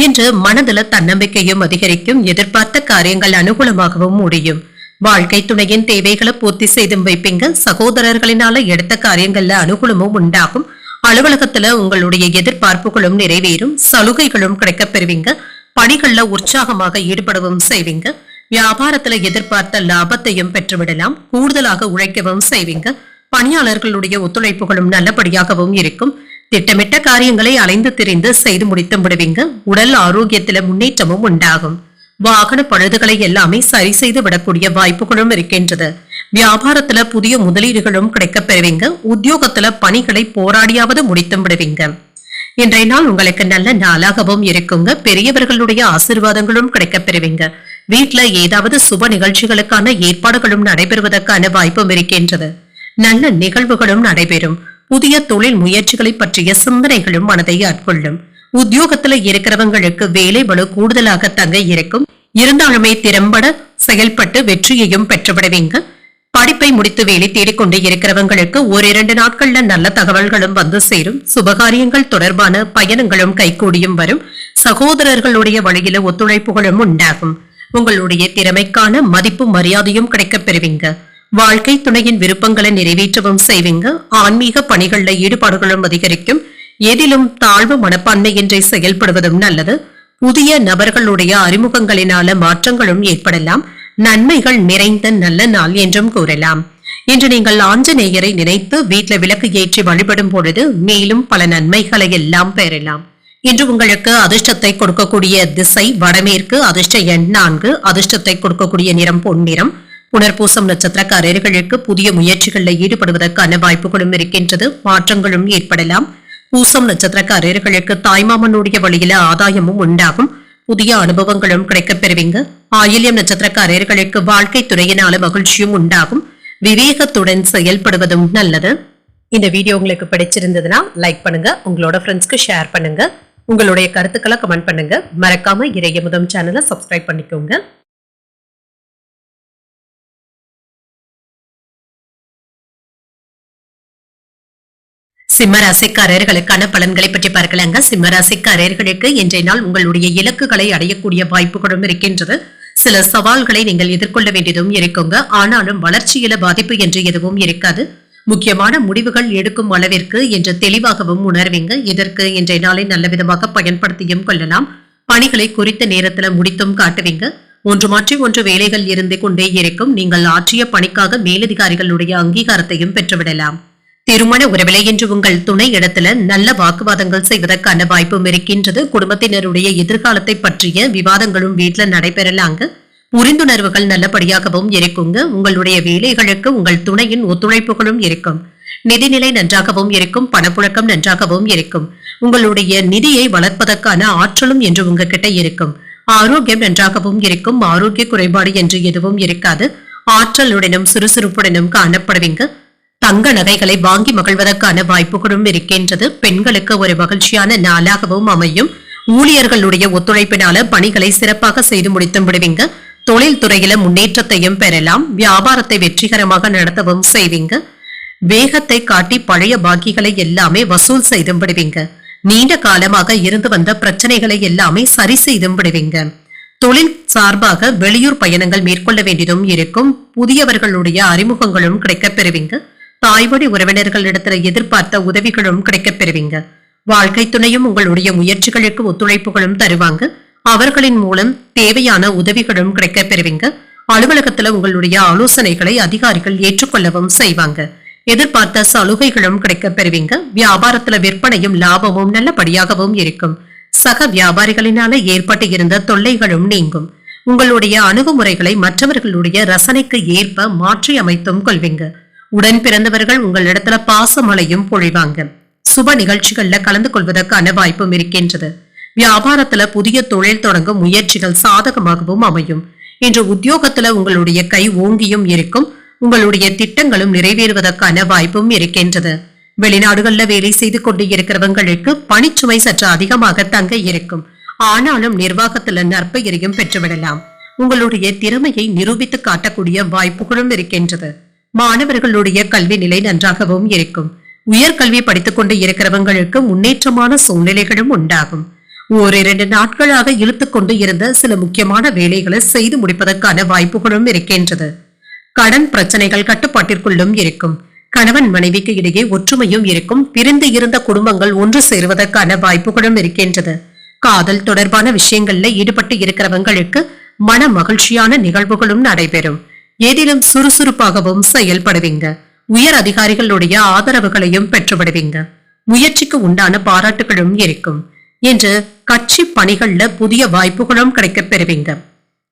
இன்று மனதில் தன்னம்பிக்கையும் அதிகரிக்கும். எதிர்பார்த்த காரியங்கள் அனுகூலமாகவும் முடியும். வாழ்க்கை துணையின் தேவைகளை பூர்த்தி செய்து வைப்பீங்க. சகோதரர்களினால எடுத்த காரியங்கள்ல அனுகூலமும் உண்டாகும். அலுவலகத்துல உங்களுடைய எதிர்பார்ப்புகளும் நிறைவேறும். சலுகைகளும் கிடைக்கப் பெறுவீங்க. பணிகள்ல உற்சாகமாக ஈடுபடவும் செய்வீங்க. வியாபாரத்துல எதிர்பார்த்த லாபத்தையும் பெற்றுவிடலாம். கூடுதலாக உழைக்கவும் செய்வீங்க. பணியாளர்களுடைய ஒத்துழைப்புகளும் நல்லபடியாகவும் இருக்கும். திட்டமிட்ட காரியங்களை அலைந்து திரிந்து செய்து முடித்து விடுவீங்க. உடல் ஆரோக்கியத்தில முன்னேற்றமும் உண்டாகும். வாகன பழுதுகளை எல்லாமே சரி செய்து விடக்கூடிய வாய்ப்புகளும் இருக்கின்றது. வியாபாரத்துல புதிய முதலீடுகளும் கிடைக்கப் பெறுவீங்க. உத்தியோகத்துல பணிகளை போராடியாவது முடித்து விடுவீங்க. இன்றைய நாள் உங்களுக்கு நல்ல நாளாகவும் இருக்குங்க. பெரியவர்களுடைய ஆசீர்வாதங்களும் கிடைக்கப் பெறுவீங்க. வீட்டுல ஏதாவது சுப நிகழ்ச்சிகளுக்கான ஏற்பாடுகளும் நடைபெறுவதற்கான வாய்ப்பும் இருக்கின்றது. நல்ல நிகழ்வுகளும் நடைபெறும். புதிய தொழில் முயற்சிகளை பற்றிய சிந்தனைகளும் மனதை ஆட்கொள்ளும். உத்தியோகத்துல இருக்கிறவங்களுக்கு வேலை பளு கூடுதலாக தங்க இருக்கும். இருந்தாலுமே திறம்பட செயல்பட்டு வெற்றியையும் பெற்றுவிடுவீங்க. படிப்பை முடித்து வேலை தேடிக்கொண்டு இருக்கிறவங்களுக்கு 1-2 நாட்கள்ல நல்ல தகவல்களும் வந்து சேரும். சுபகாரியங்கள் தொடர்பான பயணங்களும் கைகூடியும் வரும். சகோதரர்களுடைய வழியில ஒத்துழைப்புகளும் உண்டாகும். உங்களுடைய திறமைக்கான மதிப்பு மரியாதையும் கிடைக்கப் பெறுவீங்க. வாழ்க்கை துணையின் விருப்பங்களை நிறைவேற்றவும் செய்வீங்க. ஆன்மீக பணிகள்ல ஈடுபாடுகளும் அதிகரிக்கும். எதிலும் தாழ்வு மனப்பான்மையின்றி செயல்படுவதும் நல்லது. புதிய நபர்களுடைய அறிமுகங்களினால மாற்றங்களும் ஏற்படலாம். நன்மைகள் நிறைந்த நல்ல நாள் என்றும் கூறலாம். இன்று நீங்கள் ஆஞ்சநேயரை நினைத்து வீட்டுல விளக்கு ஏற்றி வழிபடும் பொழுது மேலும் பல நன்மைகளை எல்லாம் பெறலாம். இன்று உங்களுக்கு அதிர்ஷ்டத்தை கொடுக்கக்கூடிய திசை வடமேற்கு. அதிர்ஷ்ட எண் 4. அதிர்ஷ்டத்தை கொடுக்கக்கூடிய நிறம் பொன்னிறம். புனர்பூசம் நட்சத்திரக்காரர்களுக்கு புதிய முயற்சிகளில் ஈடுபடுவதற்கான வாய்ப்புகளும் இருக்கின்றது. மாற்றங்களும் ஏற்படலாம். பூசம் நட்சத்திரக்காரர்களுக்கு தாய்மாமனுடைய வழியில ஆதாயமும் உண்டாகும். புதிய அனுபவங்களும் கிடைக்கப் பெறுவீங்க. ஆயில்யம் நட்சத்திரக்காரர்களுக்கு வாழ்க்கை துறையினால மகிழ்ச்சியும் உண்டாகும். விவேகத்துடன் செயல்படுவதும் நல்லது. இந்த வீடியோ உங்களுக்கு பிடிச்சிருந்ததுன்னா லைக் பண்ணுங்க. உங்களோட ஃப்ரெண்ட்ஸ்க்கு ஷேர் பண்ணுங்க. உங்களுடைய கருத்துக்களை கமெண்ட் பண்ணுங்க. மறக்காம இறையமுதம் சேனலை சப்ஸ்கிரைப் பண்ணிக்கோங்க. சிம்மராசிக்காரர்களுக்கான பலன்களை பற்றி பார்க்கலாங்க. சிம்மராசிக்காரர்களுக்கு இன்றைய நாள் உங்களுடைய இலக்குகளை அடையக்கூடிய வாய்ப்புகளும் இருக்கின்றது. சில சவால்களை நீங்கள் எதிர்கொள்ள வேண்டியதும் இருக்குங்க. ஆனாலும் வளர்ச்சியில பாதிப்பு என்று எதுவும் இருக்காது. முக்கியமான முடிவுகள் எடுக்கும் அளவிற்கு என்று தெளிவாகவும் உணர்வீங்க. இதற்கு இன்றைய நாளை நல்ல விதமாக பயன்படுத்தியும் கொள்ளலாம். பணிகளை குறித்த நேரத்துல முடித்தும் காட்டுவீங்க. ஒன்று மாற்றி ஒன்று வேலைகள் இருந்து கொண்டே இருக்கும். நீங்கள் ஆற்றிய பணிக்காக மேலதிகாரிகளுடைய அங்கீகாரத்தையும் பெற்றுவிடலாம். திருமண உறவிலை என்று உங்கள் துணை இடத்துல நல்ல வாக்குவாதங்கள் செய்வதற்கான வாய்ப்பும் இருக்கின்றது. குடும்பத்தினருடைய எதிர்காலத்தை பற்றிய விவாதங்களும் வீட்டுல நடைபெறலாங்க. புரிந்துணர்வுகள் நல்லபடியாகவும் இருக்குங்க. உங்களுடைய வேலைகளுக்கு உங்கள் துணையின் ஒத்துழைப்புகளும் இருக்கும். நிதிநிலை நன்றாகவும் இருக்கும். பணப்புழக்கம் நன்றாகவும் இருக்கும். உங்களுடைய நிதியை வளர்ப்பதற்கான ஆற்றலும் என்று உங்ககிட்ட இருக்கும். ஆரோக்கியம் நன்றாகவும் இருக்கும். ஆரோக்கிய குறைபாடு என்று எதுவும் இருக்காது. ஆற்றலுடனும் சுறுசுறுப்புடனும் காணப்படுவீங்க. தங்க நகைகளை வாங்கி மகிழ்வதற்கான வாய்ப்புகளும் இருக்கின்றது. பெண்களுக்கு ஒரு மகிழ்ச்சியான நாளாகவும் அமையும். ஊழியர்களுடைய ஒத்துழைப்பினால பணிகளை சிறப்பாக செய்து முடித்து விடுவீங்க. தொழில் துறையில முன்னேற்றத்தையும் பெறலாம். வியாபாரத்தை வெற்றிகரமாக நடத்தவும் செய்வீங்க. வேகத்தை காட்டி பழைய பாக்கிகளை எல்லாமே வசூல் செய்தும் விடுவீங்க. நீண்ட காலமாக இருந்து வந்த பிரச்சனைகளை எல்லாமே சரி செய்தும் விடுவீங்க. தொழில் சார்பாக வெளியூர் பயணங்கள் மேற்கொள்ள வேண்டியதும் இருக்கும். புதியவர்களுடைய அறிமுகங்களும் கிடைக்கப் பெறுவீங்க. தாய்வழி உறவினர்களிடத்துல எதிர்பார்த்த உதவிகளும் கிடைக்கப் பெறுவீங்க. வாழ்க்கை துணையும் உங்களுடைய முயற்சிகளுக்கு ஒத்துழைப்புகளும் தருவாங்க. அவர்களின் மூலம் தேவையான உதவிகளும் கிடைக்கப் பெறுவீங்க. அலுவலகத்துல உங்களுடைய ஆலோசனைகளை அதிகாரிகள் ஏற்றுக்கொள்ளவும் செய்வாங்க. எதிர்பார்த்த சலுகைகளும் கிடைக்க பெறுவீங்க. வியாபாரத்துல விற்பனையும் லாபமும் நல்லபடியாகவும் இருக்கும். சக வியாபாரிகளினால ஏற்பட்டு இருந்த தொல்லைகளும் நீங்கும். உங்களுடைய அணுகுமுறைகளை மற்றவர்களுடைய ரசனைக்கு ஏற்ப மாற்றி அமைத்தும் கொள்வீங்க. உடன் பிறந்தவர்கள் உங்களிடத்துல பாசமழையும் பொழிவாங்க. சுப நிகழ்ச்சிகள்ல கலந்து கொள்வதற்கான வாய்ப்பும் இருக்கின்றது. வியாபாரத்துல புதிய தொழில் தொடங்கும் முயற்சிகள் சாதகமாகவும் அமையும். இன்று உத்தியோகத்துல உங்களுடைய கை ஓங்கியும் இருக்கும். உங்களுடைய திட்டங்களும் நிறைவேறுவதற்கான வாய்ப்பும் இருக்கின்றது. வெளிநாடுகள்ல வேலை செய்து கொண்டு இருக்கிறவங்களுக்கு பணிச்சுமை சற்று அதிகமாக தங்க இருக்கும். ஆனாலும் நிர்வாகத்துல நற்பெயரையும் பெற்றுவிடலாம். உங்களுடைய திறமையை நிரூபித்து காட்டக்கூடிய வாய்ப்புகளும் இருக்கின்றது. மாணவர்களுடைய கல்வி நிலை நன்றாகவும் இருக்கும். உயர்கல்வி படித்துக் கொண்டு இருக்கிறவங்களுக்கு முன்னேற்றமான சூழ்நிலைகளும் உண்டாகும். ஓரிரண்டு நாட்களாக இழுத்துக் கொண்டு இருந்த சில முக்கியமான வேலைகளை செய்து முடிப்பதற்கான வாய்ப்புகளும் இருக்கின்றது. கடன் பிரச்சனைகள் கட்டுப்பாட்டிற்குள்ளும் இருக்கும். கணவன் மனைவிக்கு இடையே ஒற்றுமையும் இருக்கும். பிரிந்து இருந்த குடும்பங்கள் ஒன்று சேருவதற்கான வாய்ப்புகளும் இருக்கின்றது. காதல் தொடர்பான விஷயங்கள்ல ஈடுபட்டு இருக்கிறவங்களுக்கு மன மகிழ்ச்சியான நிகழ்வுகளும் நடைபெறும். ஏதிலும் சுறுசுறுப்பாகவும் செயல்படுவீங்க. உயர் அதிகாரிகளுடைய ஆதரவுகளையும் பெற்றுவிடுவீங்க. முயற்சிக்கு உண்டான பாராட்டுகளும் இருக்கும். என்று கட்சி பணிகள்ல புதிய வாய்ப்புகளும் கிடைக்கப் பெறுவீங்க.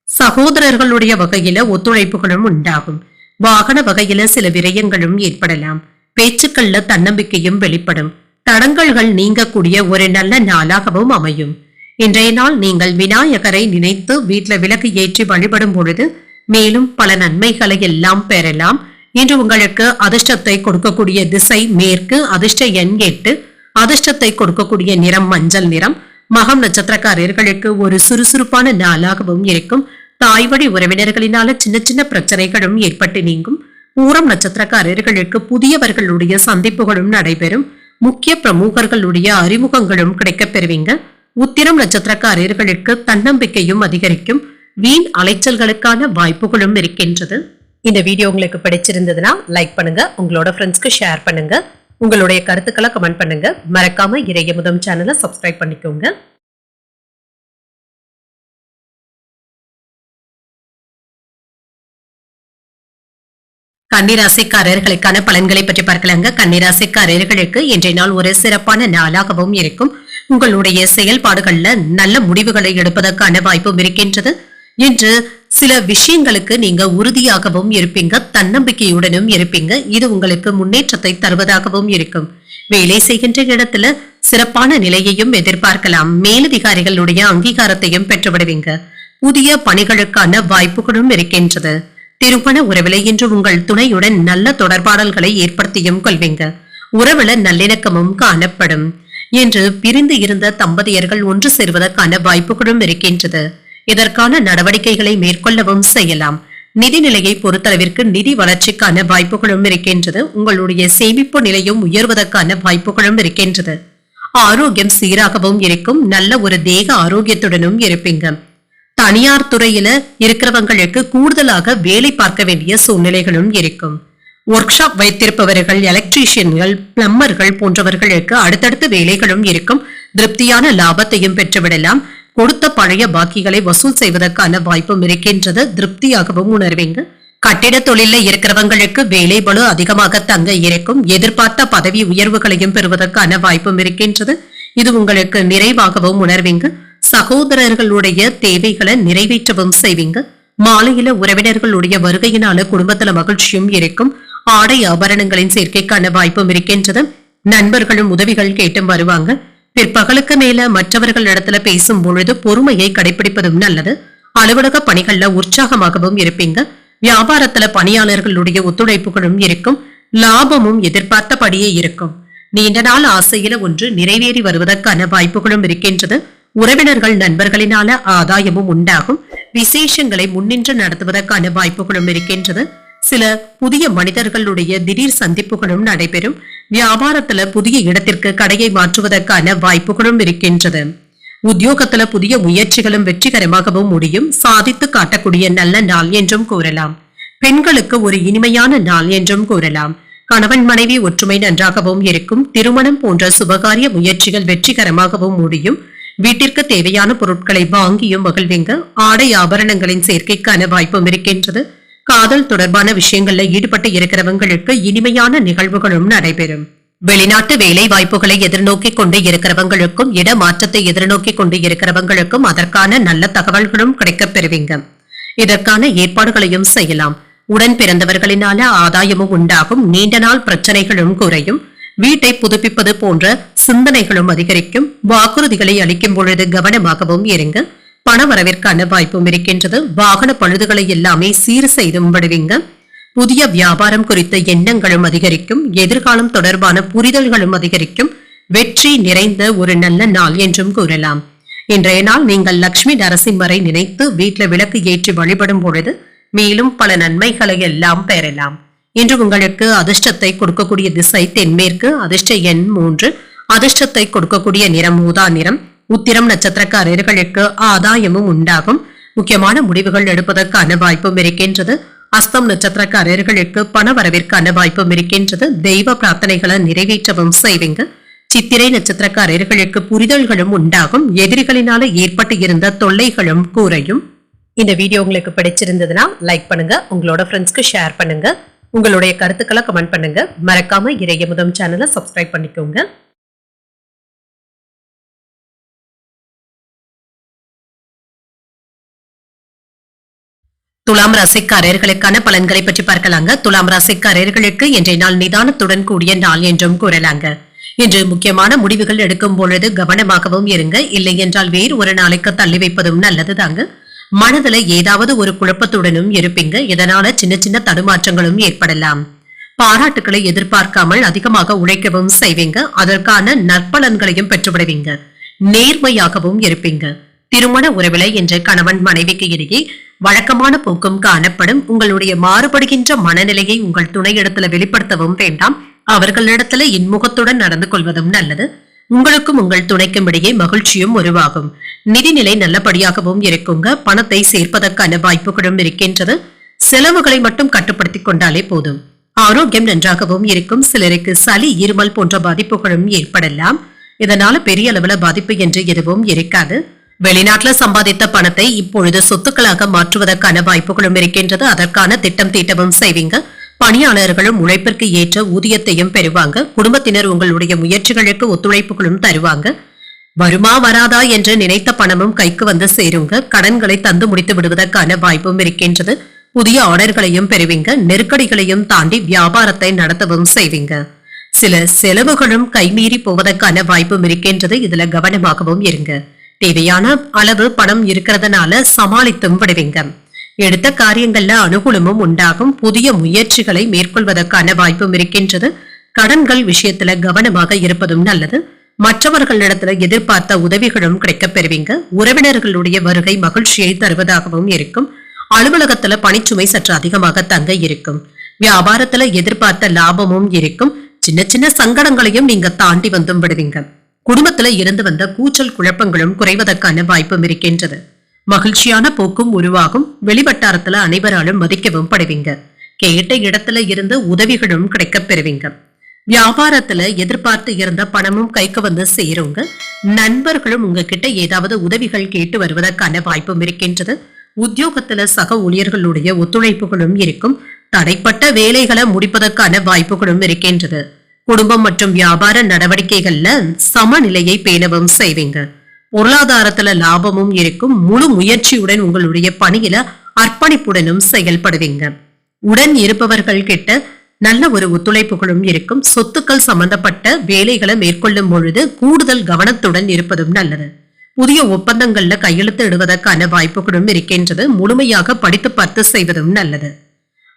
சகோதரர்களுடைய வகையில ஒத்துழைப்புகளும் உண்டாகும். வாகன வகையில சில விரயங்களும் ஏற்படலாம். பேச்சுக்கள்ல தன்னம்பிக்கையும் வெளிப்படும். தடங்கல்கள் நீங்கக்கூடிய ஒரு நல்ல நாளாகவும் அமையும். இன்றைய நாள் நீங்கள் விநாயகரை நினைத்து வீட்டுல விளக்கு ஏற்றி வழிபடும் பொழுது மேலும் பல நன்மைகளை எல்லாம் பெறலாம். இன்று உங்களுக்கு அதிர்ஷ்டத்தை கொடுக்கக்கூடிய திசை மேற்கு. அதிர்ஷ்ட எண் 8. அதிர்ஷ்டத்தை கொடுக்கக்கூடிய நிறம் மஞ்சள் நிறம். மகம் நட்சத்திரக்காரர்களுக்கு ஒரு சுறுசுறுப்பான நாளாகவும் இருக்கும். தாய்வழி உறவினர்களினால சின்ன சின்ன பிரச்சனைகளும் ஏற்பட்டு நீங்கும். பூரம் நட்சத்திரக்காரர்களுக்கு புதியவர்களுடைய சந்திப்புகளும் நடைபெறும். முக்கிய பிரமுகர்களுடைய அறிமுகங்களும் கிடைக்கப் பெறுவீங்க. உத்திரம் நட்சத்திரக்காரர்களுக்கு தன்னம்பிக்கையும் அதிகரிக்கும். வீண் அலைச்சல்களுக்கான வாய்ப்புகளும் இருக்கின்றது. இந்த வீடியோ உங்களுக்கு பிடிச்சிருந்ததுன்னா லைக் பண்ணுங்க. உங்களோட ஃப்ரெண்ட்ஸ்க்கு ஷேர் பண்ணுங்க. உங்களுடைய கருத்துக்களை கமெண்ட் பண்ணுங்க. மறக்காம இறையமுதம் சேனலை சப்ஸ்கிரைப் பண்ணிக்கோங்க. கன்னிராசிக்காரர்களுக்கான பலன்களை பற்றி பார்க்கலாங்க. கன்னிராசிக்காரர்களுக்கு இன்றைய நாள் ஒரு சிறப்பான நாளாகவும் இருக்கும். உங்களுடைய செயல்பாடுகள்ல நல்ல முடிவுகளை எடுப்பதற்கான வாய்ப்பும் இருக்கின்றது. இன்று சில விஷயங்களுக்கு நீங்க உறுதியாகவும் இருப்பீங்க. தன்னம்பிக்கையுடனும் இருப்பீங்க. இது உங்களுக்கு முன்னேற்றத்தை தருவதாகவும் இருக்கும். வேலை செய்கின்ற இடத்துல சிறப்பான நிலையையும் எதிர்பார்க்கலாம். மேலதிகாரிகளுடைய அங்கீகாரத்தையும் பெற்றுவிடுவீங்க. புதிய பணிகளுக்கான வாய்ப்புகளும் இருக்கின்றது. திருமண உறவில இன்று உங்கள் துணையுடன் நல்ல தொடர்பாடல்களை ஏற்படுத்தியும் கொள்வீங்க. உறவுல நல்லிணக்கமும் காணப்படும். என்று பிரிந்து இருந்த தம்பதியர்கள் ஒன்று சேர்வதற்கான வாய்ப்புகளும் இருக்கின்றது. இதற்கான நடவடிக்கைகளை மேற்கொள்ளவும் செய்யலாம். நிதிநிலையை பொறுத்தளவிற்கு நிதி வளர்ச்சிக்கான வாய்ப்புகளும் இருக்கின்றது. உங்களுடைய சேமிப்பு நிலையும் உயர்வதற்கான வாய்ப்புகளும் இருக்கின்றது. ஆரோக்கியம் சீராகவும் இருக்கும். நல்ல ஒரு தேக ஆரோக்கியத்துடனும் இருப்பீங்க. தனியார் துறையில இருக்கிறவங்களுக்கு கூடுதலாக வேலை பார்க்க வேண்டிய சூழ்நிலைகளும் இருக்கும். ஒர்க் ஷாப் வைத்திருப்பவர்கள், எலக்ட்ரீஷியன்கள், பிளம்பர்கள் போன்றவர்களுக்கு அடுத்தடுத்த வேலைகளும் இருக்கும். திருப்தியான லாபத்தையும் பெற்றுவிடலாம். கொடுத்த பழைய பாக்கிகளை வசூல் செய்வதற்கான வாய்ப்பும் இருக்கின்றது. திருப்தியாகவும் உணர்வீங்க. கட்டிட தொழில இருக்கிறவங்களுக்கு வேலை பளு அதிகமாக தங்க இருக்கும். எதிர்பார்த்த பதவி உயர்வுகளையும் பெறுவதற்கான வாய்ப்பும் இருக்கின்றது. இது உங்களுக்கு நிறைவாகவும் உணர்வீங்க. சகோதரர்களுடைய தேவைகளை நிறைவேற்றவும் செய்வீங்க. மாலையில உறவினர்களுடைய வருகையினால குடும்பத்துல மகிழ்ச்சியும் இருக்கும். ஆடை ஆபரணங்களின் சேர்க்கைக்கான வாய்ப்பும் இருக்கின்றது. நண்பர்களும் உதவிகள் கேட்டும் வருவாங்க. பிற்பகலுக்கு மேல மற்றவர்கள் இடத்துல பேசும் பொழுது பொறுமையை கடைபிடிப்பதும் நல்லது. அலுவலக பணிகள்ல உற்சாகமாகவும் இருப்பீங்க. வியாபாரத்துல பணியாளர்களுடைய ஒத்துழைப்புகளும் இருக்கும். லாபமும் எதிர்பார்த்தபடியே இருக்கும். நீண்ட நாள் ஆசையில ஒன்று நிறைவேறி வருவதற்கான வாய்ப்புகளும் இருக்கின்றது. உறவினர்கள் நண்பர்களினால ஆதாயமும் உண்டாகும். விசேஷங்களை முன்னின்று நடத்துவதற்கான வாய்ப்புகளும் இருக்கின்றது. சில புதிய மனிதர்களுடைய திடீர் சந்திப்புகளும் நடைபெறும். வியாபாரத்துல புதிய இடத்திற்கு கடையை மாற்றுவதற்கான வாய்ப்புகளும் இருக்கின்றது. உத்தியோகத்துல புதிய முயற்சிகளும் வெற்றிகரமாகவும் முடியும். சாதித்து காட்டக்கூடிய நல்ல நாள் என்றும் கூறலாம். பெண்களுக்கு ஒரு இனிமையான நாள் என்றும் கூறலாம். கணவன் மனைவி ஒற்றுமை நன்றாகவும் இருக்கும். திருமணம் போன்ற சுபகாரிய முயற்சிகள் வெற்றிகரமாகவும் முடியும். வீட்டிற்கு தேவையான பொருட்களை வாங்கியும் மகிழ்வீங்க. ஆடை ஆபரணங்களின் சேர்க்கைக்கான வாய்ப்பும் இருக்கின்றது. காதல் தொடர்பான விஷயங்கள்ல ஈடுபட்டு இருக்கிறவங்களுக்கு இனிமையான நிகழ்வுகளும் நடைபெறும். வெளிநாட்டு வேலை வாய்ப்புகளை எதிர்நோக்கி கொண்டு இருக்கிறவங்களுக்கும் இடமாற்றத்தை எதிர்நோக்கி கொண்டு இருக்கிறவங்களுக்கும் அதற்கான நல்ல தகவல்களும் கிடைக்கப் பெறுவீங்க. இதற்கான ஏற்பாடுகளையும் செய்யலாம். உடன் பிறந்தவர்களினால ஆதாயமும் உண்டாகும். நீண்ட நாள் பிரச்சனைகளும் குறையும். வீட்டை புதுப்பிப்பது போன்ற சிந்தனைகளும் அதிகரிக்கும். வாக்குறுதிகளை அளிக்கும் பொழுது கவனமாகவும் இருங்க. பண வரவிற்கான வாய்ப்பும் இருக்கின்றது. வாகன பழுதுகளை எல்லாமே சீர் செய்தும் விடுவீங்க. புதிய வியாபாரம் குறித்த எண்ணங்களும் அதிகரிக்கும். எதிர்காலம் தொடர்பான புரிதல்களும் அதிகரிக்கும். வெற்றி நிறைந்த ஒரு நல்ல நாள் என்றும் கூறலாம். இன்றைய நாள் நீங்கள் லட்சுமி நரசிம்மரை நினைத்து வீட்டில் விளக்கு ஏற்றி வழிபடும் பொழுது மேலும் பல நன்மைகளை எல்லாம் பெறலாம். இன்று உங்களுக்கு அதிர்ஷ்டத்தை கொடுக்கக்கூடிய திசை தென்மேற்கு. அதிர்ஷ்ட எண் 3. அதிர்ஷ்டத்தை கொடுக்கக்கூடிய நிறம் ஊதா நிறம். உத்திரம் நட்சத்திரக்காரர்களுக்கு ஆதாயமும் உண்டாகும். முக்கியமான முடிவுகள் எடுப்பதற்கான வாய்ப்பும் இருக்கின்றது. அஸ்தம் நட்சத்திரக்காரர்களுக்கு பண வரவிற்கான வாய்ப்பும் இருக்கின்றது. தெய்வ பிரார்த்தனைகளை நிறைவேற்றவும் செய்வீங்க. சித்திரை நட்சத்திரக்காரர்களுக்கு புரிதல்களும் உண்டாகும். எதிரிகளினால ஏற்பட்டு இருந்த தொல்லைகளும் குறையும். இந்த வீடியோ உங்களுக்கு பிடிச்சிருந்ததுன்னா லைக் பண்ணுங்க. உங்களோட ஃப்ரெண்ட்ஸ்க்கு ஷேர் பண்ணுங்க. உங்களுடைய கருத்துக்களை கமெண்ட் பண்ணுங்க. மறக்காம இறையமுதம் சேனலை சப்ஸ்கிரைப் பண்ணிக்கோங்க. துலாம் ராசிக்காரர்களுக்கான பலன்களை பற்றி பார்க்கலாங்க. துலாம் ராசிக்காரர்களுக்கு இன்றைய நாள் நிதானத்துடன் கூடிய நாள் என்றும் கூறலாங்க. இன்று முக்கியமான முடிவுகள் எடுக்கும் பொழுது கவனமாகவும் இருங்க. இல்லை என்றால் வேறு ஒரு நாளைக்கு தள்ளி வைப்பதும் நல்லது தாங்க. மனதுல ஏதாவது ஒரு குழப்பத்துடனும் இருப்பீங்க. இதனால சின்ன சின்ன தடுமாற்றங்களும் ஏற்படலாம். பாராட்டுக்களை எதிர்பார்க்காமல் அதிகமாக உழைக்கவும் செய்வீங்க. அதற்கான நற்பலன்களையும் பெற்றுவிடுவீங்க. நேர்மையாகவும் இருப்பீங்க. திருமண உறவிலை என்ற கணவன் மனைவிக்கு இடையே வழக்கமான போக்கும் காணப்படும். உங்களுடைய மாறுபடுகின்ற மனநிலையை உங்கள் துணையிடத்துல வெளிப்படுத்தவும் வேண்டாம். அவர்களிடத்துல இன்முகத்துடன் நடந்து கொள்வதும் நல்லது. உங்களுக்கும் உங்கள் துணைக்கும் இடையே மகிழ்ச்சியும் உருவாகும். நிதிநிலை நல்லபடியாகவும் இருக்குங்க. பணத்தை சேர்ப்பதற்கான வாய்ப்புகளும் இருக்கின்றது. செலவுகளை மட்டும் கட்டுப்படுத்திக் கொண்டாலே போதும். ஆரோக்கியம் நன்றாகவும் இருக்கும். சிலருக்கு சளி இருமல் போன்ற பாதிப்புகளும் ஏற்படலாம். இதனால பெரிய அளவுல பாதிப்பு என்று எதுவும் இருக்காது. வெளிநாட்டுல சம்பாதித்த பணத்தை இப்பொழுது சொத்துக்களாக மாற்றுவதற்கான வாய்ப்புகளும் இருக்கின்றது. அதற்கான திட்டம் தீட்டவும் செய்வீங்க. பணியாளர்களும் உழைப்பிற்கு ஏற்ற ஊதியத்தையும் பெறுவாங்க. குடும்பத்தினர் உங்களுடைய முயற்சிகளுக்கு ஒத்துழைப்புகளும் தருவாங்க. வருமா வராதா என்று நினைத்த பணமும் கைக்கு வந்து சேருங்க. கடன்களை தந்து முடித்து விடுவதற்கான வாய்ப்பும் இருக்கின்றது. புதிய ஆர்டர்களையும் பெறுவீங்க. நெருக்கடிகளையும் தாண்டி வியாபாரத்தை நடத்தவும் செய்வீங்க. சில செலவுகளும் கைமீறி போவதற்கான வாய்ப்பும் இருக்கின்றது. இதுல கவனமாகவும் இருங்க. தேவையான அளவு பணம் இருக்கிறதுனால சமாளித்தும் விடுவீங்க. எடுத்த காரியங்கள்ல அனுகூலமும் உண்டாகும். புதிய முயற்சிகளை மேற்கொள்வதற்கான வாய்ப்பும் இருக்கின்றது. கடன்கள் விஷயத்துல கவனமாக இருப்பதும் நல்லது. மற்றவர்களிடத்துல எதிர்பார்த்த உதவிகளும் கிடைக்கப் பெறுவீங்க. உறவினர்களுடைய வருகை மகிழ்ச்சியை தருவதாகவும் இருக்கும். அலுவலகத்துல பணிச்சுமை சற்று அதிகமாக தங்க இருக்கும். வியாபாரத்துல எதிர்பார்த்த லாபமும் இருக்கும். சின்ன சின்ன சங்கடங்களையும் நீங்க தாண்டி வந்தும் விடுவீங்க. குடும்பத்துல இருந்து வந்த கூச்சல் குழப்பங்களும் குறைவதற்கான வாய்ப்பும் இருக்கின்றது. மகிழ்ச்சியான போக்கும் உருவாகும். வெளிவட்டாரத்துல அனைவராலும் மதிக்கவும் படுவீங்க. கேட்ட இடத்துல இருந்து உதவிகளும் கிடைக்கப் பெறுவீங்க. வியாபாரத்துல எதிர்பார்த்து இருந்த பணமும் கைக்கு வந்து சேருங்க. நண்பர்களும் உங்ககிட்ட ஏதாவது உதவிகள் கேட்டு வருவதற்கான வாய்ப்பும் இருக்கின்றது. உத்தியோகத்துல சக ஊழியர்களுடைய ஒத்துழைப்புகளும் இருக்கும். தடைப்பட்ட வேலைகளை முடிப்பதற்கான வாய்ப்புகளும் இருக்கின்றது. குடும்பம் மற்றும் வியாபார நடவடிக்கைகள்ல சமநிலையை பேணவும் செய்வீங்க. பொருளாதாரத்துல லாபமும் இருக்கும். முழு முயற்சியுடன் உங்களுடைய பணியில அர்ப்பணிப்புடனும் செயல்படுவீங்க. உடன் இருப்பவர்கள் கிட்ட நல்ல ஒரு ஒத்துழைப்புகளும் இருக்கும். சொத்துக்கள் சம்பந்தப்பட்ட வேலைகளை மேற்கொள்ளும் பொழுது கூடுதல் கவனத்துடன் இருப்பதும் நல்லது. புதிய ஒப்பந்தங்கள்ல கையெழுத்து இடுவதற்கான வாய்ப்புகளும் இருக்கின்றது. முழுமையாக படித்து பார்த்து செய்வதும் நல்லது.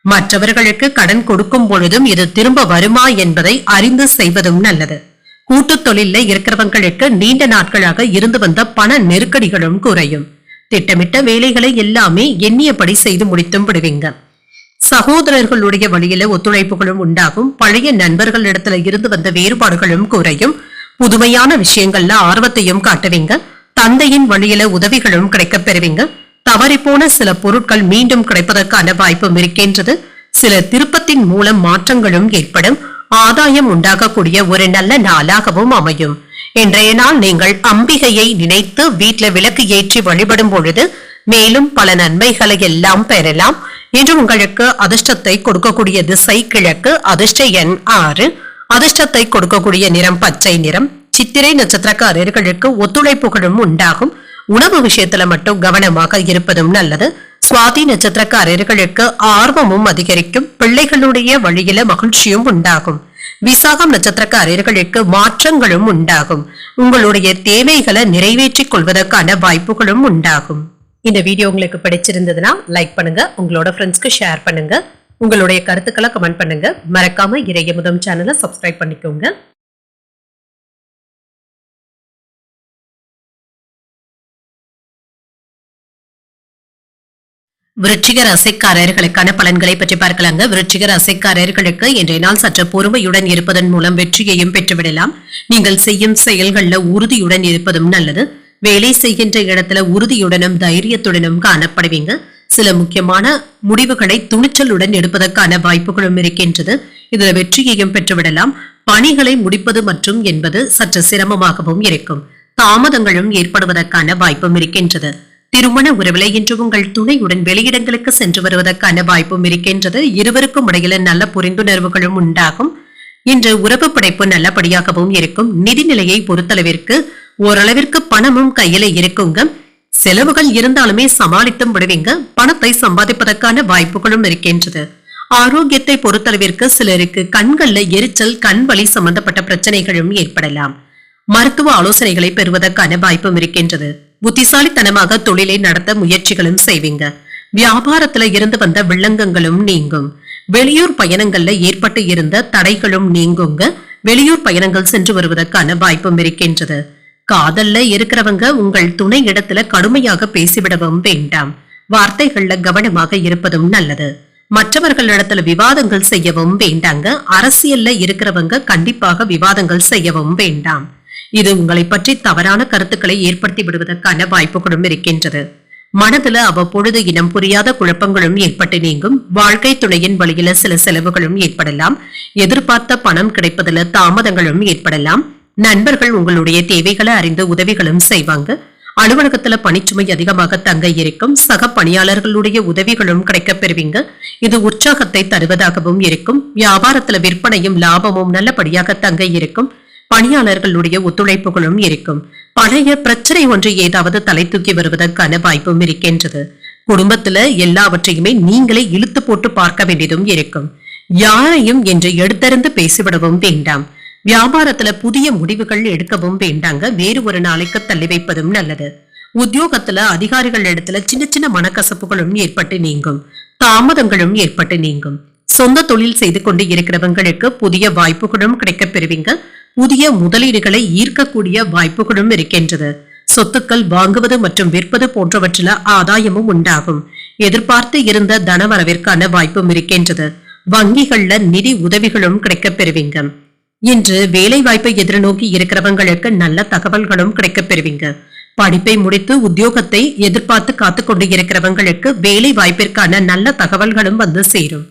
மற்றவர்களுக்கு கடன் கொடுக்கும் பொழுதும் இது திரும்ப வருமா என்பதை அறிந்து செய்வதும் நல்லது. கூட்டு தொழில இருக்கிறவங்களுக்கு நீண்ட நாட்களாக இருந்து வந்த பண நெருக்கடிகளும் குறையும். திட்டமிட்ட வேலைகளை எல்லாமே எண்ணியபடி செய்து முடித்தும் விடுவீங்க. சகோதரர்களுடைய வழியில ஒத்துழைப்புகளும் உண்டாகும். பழைய நண்பர்களிடத்துல இருந்து வந்த வேறுபாடுகளும் குறையும். புதுமையான விஷயங்கள்ல ஆர்வத்தையும் காட்டுவீங்க. தந்தையின் வழியில உதவிகளும் கிடைக்கப் பெறுவீங்க. தவறிப்போன சில பொருட்கள் மீண்டும் கிடைப்பதற்கான வாய்ப்பும் இருக்கின்றது. சில திருப்பத்தின் மூலம் மாற்றங்களும் ஏற்படும். ஆதாயம் உண்டாகக்கூடிய ஒரு நல்ல நாளாகவும் அமையும். இன்றைய நாள் நீங்கள் அம்பிகையை நினைத்து வீட்டில விளக்கு ஏற்றி வழிபடும் பொழுது மேலும் பல நன்மைகளை எல்லாம் பெறலாம். இன்று உங்களுக்கு அதிர்ஷ்டத்தை கொடுக்கக்கூடிய திசை கிழக்கு, அதிர்ஷ்ட எண் 6, அதிர்ஷ்டத்தை கொடுக்கக்கூடிய நிறம் பச்சை நிறம். சித்திரை நட்சத்திரக்காரர்களுக்கு ஒத்துழைப்புகளும் உண்டாகும். உணவு விஷயத்துல மட்டும் கவனமாக இருப்பதும் நல்லது. சுவாதி நட்சத்திரக்காரர்களுக்கு ஆர்வமும் அதிகரிக்கும். பிள்ளைகளுடைய வழியில மகிழ்ச்சியும் உண்டாகும். விசாகம் நட்சத்திரக்காரர்களுக்கு மாற்றங்களும் உண்டாகும். உங்களுடைய தேவைகளை நிறைவேற்றிக் கொள்வதற்கான வாய்ப்புகளும் உண்டாகும். இந்த வீடியோ உங்களுக்கு பிடிச்சிருந்ததுன்னா லைக் பண்ணுங்க, உங்களோட ஃப்ரெண்ட்ஸ்க்கு ஷேர் பண்ணுங்க, உங்களுடைய கருத்துக்களை கமெண்ட் பண்ணுங்க. மறக்காம இறையமுதம் சேனலை சப்ஸ்கிரைப் பண்ணிக்கோங்க. விருச்சிக ராசிக்காரர்களுக்கான பலன்களை பற்றி பார்க்கலாங்க. விருச்சிக ராசிக்காரர்களுக்கு இன்றைய நாள் சற்று பொறுமையுடன் இருப்பதன் மூலம் வெற்றியையும் பெற்றுவிடலாம். நீங்கள் செய்யும் செயல்கள்ல உறுதியுடன் இருப்பதும் நல்லது. வேலை செய்கின்ற இடத்துல உறுதியுடனும் தைரியத்துடனும் காணப்படுவீங்க. சில முக்கியமான முடிவுகளை துணிச்சலுடன் எடுப்பதற்கான வாய்ப்புகளும் இருக்கின்றது. இதுல வெற்றியையும் பெற்றுவிடலாம். பணிகளை முடிப்பது மற்றும் என்பது சற்று சிரமமாகவும் இருக்கும். தாமதங்களும் ஏற்படுவதற்கான வாய்ப்பும் இருக்கின்றது. திருமண உறவிலை இன்று உங்கள் துணையுடன் வெளியிடங்களுக்கு சென்று வருவதற்கான வாய்ப்பும் இருக்கின்றது. இருவருக்கும் இடையில நல்ல புரிந்துணர்வுகளும் உண்டாகும். இன்று உறவு படைப்பு நல்லபடியாகவும் இருக்கும். நிதிநிலையை பொறுத்தளவிற்கு ஓரளவிற்கு பணமும் கையில இருக்குங்க. செலவுகள் இருந்தாலுமே சமாளித்தும் விடுவீங்க. பணத்தை சம்பாதிப்பதற்கான வாய்ப்புகளும் இருக்கின்றது. ஆரோக்கியத்தை பொறுத்தளவிற்கு சிலருக்கு கண்கள்ல எரிச்சல், கண் வலி சம்பந்தப்பட்ட பிரச்சனைகளும் ஏற்படலாம். மருத்துவ ஆலோசனைகளை பெறுவதற்கான வாய்ப்பும் இருக்கின்றது. புத்திசாலித்தனமாக தொழிலை நடத்த முயற்சிகளும் செய்வீங்க. வியாபாரத்துல இருந்து வந்த வில்லங்கங்களும் நீங்கும். வெளியூர் பயணங்கள்ல ஏற்பட்டு இருந்த தடைகளும் நீங்குங்க. வெளியூர் பயணங்கள் சென்று வருவதற்கான வாய்ப்பும் இருக்கின்றது. காதல்ல இருக்கிறவங்க உங்கள் துணை இடத்துல கடுமையாக பேசிவிடவும் வேண்டாம். வார்த்தைகள்ல கவனமாக இருப்பதும் நல்லது. மற்றவர்களிடத்துல விவாதங்கள் செய்யவும் வேண்டாங்க. அரசியல்ல இருக்கிறவங்க கண்டிப்பாக விவாதங்கள் செய்யவும் வேண்டாம். இது உங்களை பற்றி தவறான கருத்துக்களை ஏற்படுத்தி விடுவதற்கான வாய்ப்புகளும் இருக்கின்றது. மனதுல அவ்வப்பொழுது இனம் புரியாத குழப்பங்களும் ஏற்பட்டு நீங்கும். வாழ்க்கை துணையின் வழியில சில செலவுகளும் ஏற்படலாம். எதிர்பார்த்த பணம் கிடைப்பதில் தாமதங்களும் ஏற்படலாம். நண்பர்கள் உங்களுடைய தேவைகளை அறிந்து உதவிகளும் செய்வாங்க. அலுவலகத்துல பணிச்சுமை அதிகமாக தங்க இருக்கும். சக பணியாளர்களுடைய உதவிகளும் கிடைக்கப் பெறுவீங்க. இது உற்சாகத்தை தருவதாகவும் இருக்கும். வியாபாரத்துல விற்பனையும் லாபமும் நல்லபடியாக தங்க இருக்கும். பணியாளர்களுடைய ஒத்துழைப்புகளும் இருக்கும். பழைய பிரச்சனை ஒன்று ஏதாவது தலை தூக்கி வருவதற்கான வாய்ப்பும் இருக்கின்றது. குடும்பத்துல எல்லாவற்றையுமே நீங்களே இழுத்து போட்டு பார்க்க வேண்டியதும் இருக்கும். யாரையும் என்று எடுத்தறிந்து பேசிவிடவும் வேண்டாம். வியாபாரத்துல புதிய முடிவுகள் எடுக்கவும் வேண்டாங்க. வேறு ஒரு நாளைக்கு தள்ளி வைப்பதும் நல்லது. உத்தியோகத்துல அதிகாரிகள் இடத்துல சின்ன சின்ன மனக்கசப்புகளும் ஏற்பட்டு நீங்கும். தாமதங்களும் ஏற்பட்டு நீங்கும். சொந்த தொழில் செய்து கொண்டு இருக்கிறவங்களுக்கு புதிய வாய்ப்புகளும் கிடைக்கப் பெறுவீங்க. புதிய முதலீடுகளை ஈர்க்கக்கூடிய வாய்ப்புகளும் இருக்கின்றது. சொத்துக்கள் வாங்குவது மற்றும் விற்பது போன்றவற்றில ஆதாயமும் உண்டாகும். எதிர்பார்த்து இருந்த தனவரவிற்கான வாய்ப்பும் இருக்கின்றது. வங்கிகள்ல நிதி உதவிகளும் கிடைக்கப் பெறுவீங்க. இன்று வேலை வாய்ப்பை எதிர்நோக்கி இருக்கிறவங்களுக்கு நல்ல தகவல்களும் கிடைக்கப் பெறுவீங்க. படிப்பை முடித்து உத்தியோகத்தை எதிர்பார்த்து காத்துக்கொண்டு இருக்கிறவங்களுக்கு வேலை வாய்ப்பிற்கான நல்ல தகவல்களும் வந்து சேரும்.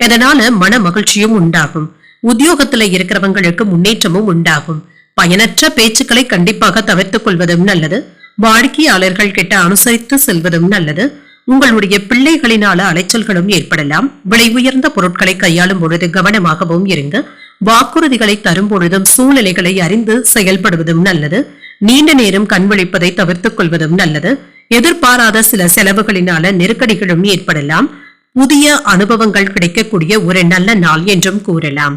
இதனால மன மகிழ்ச்சியும் உண்டாகும். உத்தியோகத்துல இருக்கிறவங்களுக்கு முன்னேற்றமும் உண்டாகும். பயனற்ற பேச்சுக்களை கண்டிப்பாக தவிர்த்துக் கொள்வதும் நல்லது. வாடிக்கையாளர்கள் கிட்ட அனுசரித்து செல்வதும் நல்லது. உங்களுடைய பிள்ளைகளினால அலைச்சல்களும் ஏற்படலாம். விலை உயர்ந்த பொருட்களை கையாளும் பொழுது கவனமாகவும் இருங்க. வாக்குறுதிகளை தரும் பொழுதும் சூழ்நிலைகளை அறிந்து செயல்படுவதும் நல்லது. நீண்ட நேரம் கண் விழிப்பதை தவிர்த்துக் கொள்வதும் நல்லது. எதிர்பாராத சில செலவுகளினால நெருக்கடிகளும் ஏற்படலாம். புதிய அனுபவங்கள் கிடைக்கக்கூடிய ஒரு நல்ல நாள் என்றும் கூறலாம்.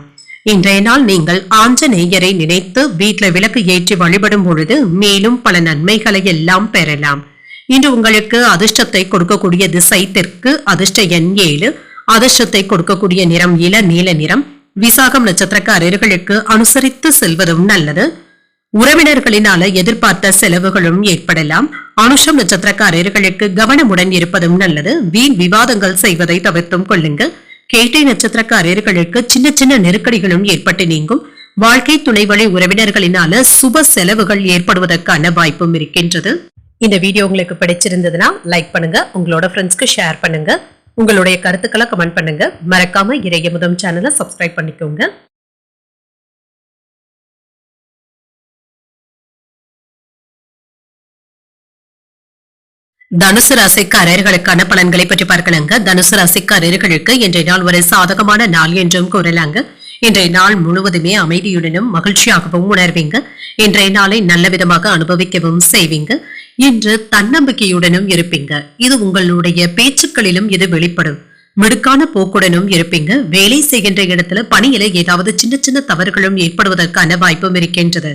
இன்றைய நாள் நீங்கள் ஆஞ்சநேயரை நினைத்து வீட்டுல விளக்கு ஏற்றி வழிபடும் பொழுது மேலும் பல நன்மைகளை எல்லாம் பெறலாம். இன்று உங்களுக்கு அதிர்ஷ்டத்தை கொடுக்கக்கூடிய திசை தெற்கு, அதிர்ஷ்ட எண் 7, அதிர்ஷ்டத்தை கொடுக்கக்கூடிய நிறம் இள நீல நிறம். விசாகம் நட்சத்திரக்காரர்களுக்கு அனுசரித்து செல்வதும் நல்லது. உறவினர்களினால எதிர்பார்த்த செலவுகளும் ஏற்படலாம். அனுஷம் நட்சத்திரக்காரர்களுக்கு கவனமுடன் இருப்பதும் நல்லது. வீண் விவாதங்கள் செய்வதை தவிர்த்தும் கொள்ளுங்க. கேட்டை நட்சத்திரக்காரர்களுக்கு சின்ன சின்ன நெருக்கடிகளும் ஏற்பட்டு நீங்கும். வாழ்க்கை துணை வழி உறவினர்களினால சுப செலவுகள் ஏற்படுவதற்கான வாய்ப்பும் இருக்கின்றது. இந்த வீடியோ உங்களுக்கு பிடிச்சிருந்ததுன்னா லைக் பண்ணுங்க, உங்களோட ஃப்ரெண்ட்ஸ்க்கு ஷேர் பண்ணுங்க, உங்களுடைய கருத்துக்களை கமெண்ட் பண்ணுங்க. மறக்காம இறையமுதம் சேனலை சப்ஸ்கிரைப் பண்ணிக்கோங்க. தனுசு ராசிக்காரர்களுக்கான பலன்களை பற்றி பார்க்கலாங்க. தனுசு ராசிக்காரர்களுக்கு இன்றைய நாள் ஒரு சாதகமான நாள் என்றும் கூறலாங்க. இன்றைய நாள் முழுவதுமே அமைதியுடனும் மகிழ்ச்சியாகவும் உணர்வீங்க. இன்றைய நாளை நல்ல விதமாக அனுபவிக்கவும் செய்வீங்க. இன்று தன்னம்பிக்கையுடனும் இருப்பீங்க. இது உங்களுடைய பேச்சுக்களிலும் இது வெளிப்படும். மிடுக்கான போக்குடனும் இருப்பீங்க. வேலை செய்கின்ற இடத்துல பணியில ஏதாவது சின்ன சின்ன தவறுகளும் ஏற்படுவதற்கான வாய்ப்பும் இருக்கின்றது.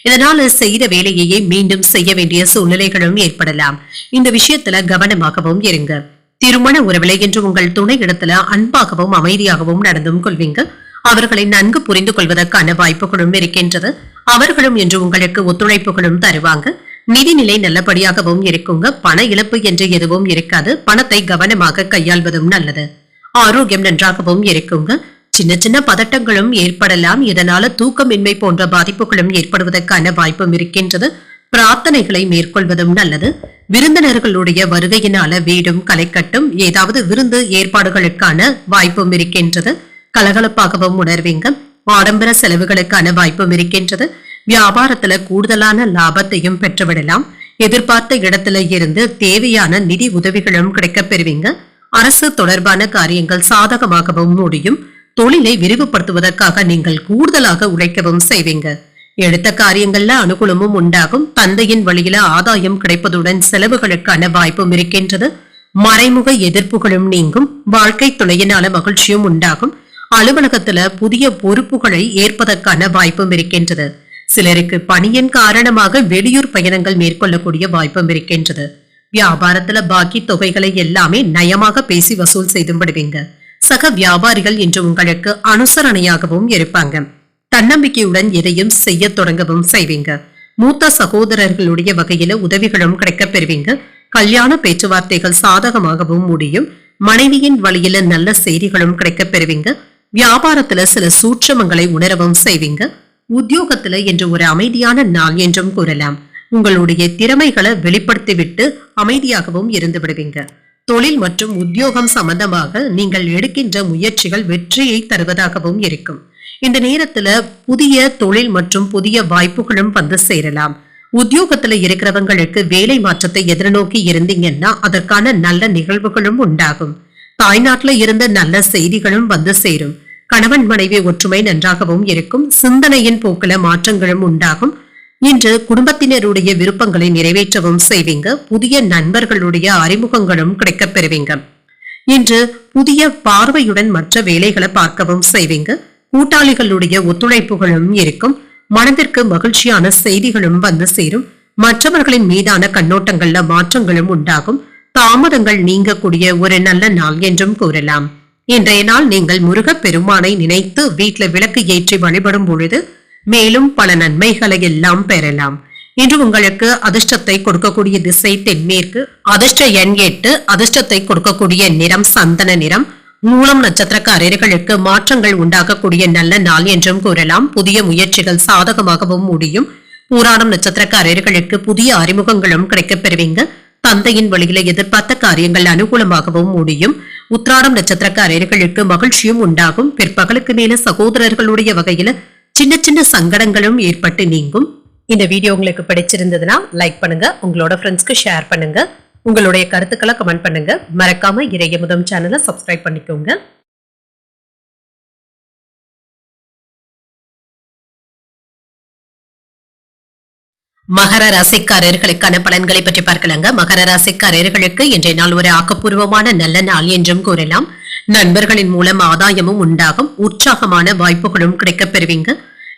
இதனால செய்த வேலையையே மீண்டும் செய்ய வேண்டிய சூழ்நிலைகளும் ஏற்படலாம். இந்த விஷயத்துல கவனமாகவும் இருங்க. திருமண உறவில என்று உங்கள் துணை இடத்துல அன்பாகவும் அமைதியாகவும் நடந்தும் கொள்வீங்க. அவர்களை நன்கு புரிந்து கொள்வதற்கான வாய்ப்புகளும் இருக்கின்றது. அவர்களும் என்று உங்களுக்கு ஒத்துழைப்புகளும் தருவாங்க. நிதிநிலை நல்லபடியாகவும் இருக்குங்க. பண இழப்பு என்று எதுவும் இருக்காது. பணத்தை கவனமாக கையாள்வதும் நல்லது. ஆரோக்கியம் நன்றாகவும் இருக்குங்க. சின்ன சின்ன பதட்டங்களும் ஏற்படலாம். இதனால தூக்கமின்மை போன்ற பாதிப்புகளும் ஏற்படுவதற்கான வாய்ப்பும் இருக்கின்றது. பிரார்த்தனைகளை மேற்கொள்வதும் நல்லது. விருந்தினர்களுடைய வருகையினால வீடும் கலைக்கட்டும். ஏதாவது விருந்து ஏற்பாடுகளுக்கான வாய்ப்பும் இருக்கின்றது. கலகலப்பாகவும் உணர்வீங்க. ஆடம்பர செலவுகளுக்கான வாய்ப்பும் இருக்கின்றது. வியாபாரத்துல கூடுதலான லாபத்தையும் பெற்றுவிடலாம். எதிர்பார்த்த இடத்துல இருந்து தேவையான நிதி உதவிகளும் கிடைக்கப் பெறுவீங்க. அரசு தொடர்பான காரியங்கள் சாதகமாகவும் முடியும். தொழிலை விரிவுபடுத்துவதற்காக நீங்கள் கூடுதலாக உழைக்கவும் செய்வீங்க. எடுத்த காரியங்கள்ல அனுகூலமும் உண்டாகும். தந்தையின் வழியில ஆதாயம் கிடைப்பதுடன் செலவுகளுக்கான வாய்ப்பும் இருக்கின்றது. மறைமுக எதிர்ப்புகளும் நீங்கும். வாழ்க்கை துணையினால மகிழ்ச்சியும் உண்டாகும். அலுவலகத்துல புதிய பொறுப்புகளை ஏற்பதற்கான வாய்ப்பும் இருக்கின்றது. சிலருக்கு பணியின் காரணமாக வெளியூர் பயணங்கள் மேற்கொள்ளக்கூடிய வாய்ப்பும் இருக்கின்றது. வியாபாரத்துல பாக்கி தொகைகளை எல்லாமே நயமாக பேசி வசூல் செய்து விடுவீங்க. சக வியாபாரிகள் என்று உங்களுக்கு அனுசரணையாகவும் இருப்பாங்க. தன்னம்பிக்கையுடன் எதையும் செய்ய தொடங்கவும் செய்வீங்க. மூத்த சகோதரர்களுடைய வகையில உதவிகளும் கிடைக்கப் பெறுவீங்க. கல்யாண பேச்சுவார்த்தைகள் சாதகமாகவும் முடியும். மனைவியின் வழியில நல்ல செய்திகளும் கிடைக்கப் பெறுவீங்க. வியாபாரத்துல சில சூட்சமங்களை உணரவும் செய்வீங்க. உத்தியோகத்துல என்று ஒரு அமைதியான நாள் என்றும் கூறலாம். உங்களுடைய திறமைகளை வெளிப்படுத்திவிட்டு அமைதியாகவும் இருந்து விடுவீங்க. தொழில் மற்றும் உத்தியோகம் சம்பந்தமாக நீங்கள் எடுக்கின்ற முயற்சிகள் வெற்றியை தருவதாகவும் இருக்கும். இந்த நேரத்துல புதிய தொழில் மற்றும் புதிய வாய்ப்புகளும் வந்து சேரலாம். உத்தியோகத்துல இருக்கிறவங்களுக்கு வேலை மாற்றத்தை எதிர்நோக்கி இருந்தீங்கன்னா அதற்கான நல்ல நிகழ்வுகளும் உண்டாகும். தாய்நாட்டுல இருந்த நல்ல செய்திகளும் வந்து சேரும். கணவன் மனைவி ஒற்றுமை நன்றாகவும் இருக்கும். சிந்தனையின் போக்குல மாற்றங்களும் உண்டாகும். இன்று குடும்பத்தினருடைய விருப்பங்களை நிறைவேற்றவும் செய்வீங்க. புதிய நண்பர்களுடைய அறிமுகங்களும் கிடைக்கப் பெறுவீங்க. இன்று புதிய பார்வையுடன் மற்ற வேலைகளை பார்க்கவும் செய்வீங்க. கூட்டாளிகளுடைய ஒத்துழைப்புகளும் இருக்கும். மனதிற்கு மகிழ்ச்சியான செய்திகளும் வந்து சேரும். மற்றவர்களின் மீதான கண்ணோட்டங்கள்ல மாற்றங்களும் உண்டாகும். தாமதங்கள் நீங்கக்கூடிய ஒரு நல்ல நாள் என்றும் கூறலாம். இன்றைய நாள் நீங்கள் முருகப் பெருமானை நினைத்து வீட்டுல விளக்கு ஏற்றி வழிபடும் பொழுது மேலும் பல நன்மைகளை எல்லாம் பெறலாம். இன்று உங்களுக்கு அதிர்ஷ்டத்தை கொடுக்கக்கூடிய திசை தென்மேற்கு. அதிர்ஷ்ட எண் 8. அதிர்ஷ்டத்தை கொடுக்கக்கூடிய நிறம் சந்தன நிறம். மூலம் நட்சத்திரக்காரர்களுக்கு மாற்றங்கள் உண்டாகக்கூடிய நல்ல நாள் என்றும் கூறலாம். புதிய முயற்சிகள் சாதகமாகவும் முடியும். பூராடம் நட்சத்திரக்காரர்களுக்கு புதிய அறிமுகங்களும் கிடைக்கப் பெறுவீங்க. தந்தையின் வழியில எதிர்பார்த்த காரியங்கள் அனுகூலமாகவும் முடியும். உத்திராடம் நட்சத்திரக்காரர்களுக்கு மகிழ்ச்சியும் உண்டாகும். பிற்பகலுக்கு மேல சகோதரர்களுடைய வகையில சின்ன சின்ன சங்கடங்களும் ஏற்பட்டு நீங்கும். இந்த வீடியோ உங்களுக்கு பிடிச்சிருந்ததுன்னா லைக் பண்ணுங்க. உங்களோட ஃப்ரெண்ட்ஸ்க்கு ஷேர் பண்ணுங்க. உங்களுடைய கருத்துக்களை கமெண்ட் பண்ணுங்க. மறக்காம இறையமுதம் சேனலை சப்ஸ்கிரைப் பண்ணிக்கோங்க. மகர ராசிக்காரர்களுக்கான பலன்களை பற்றி பார்க்கலாங்க. மகர ராசிக்காரர்களுக்கு இன்றைய நாள் ஒரு ஆக்கப்பூர்வமான நல்ல நாள் என்றும் கூறலாம். நண்பர்களின் மூலம் ஆதாயமும் உண்டாகும். உற்சாகமான வாய்ப்புகளும் கிடைக்கப் பெறுவீங்க.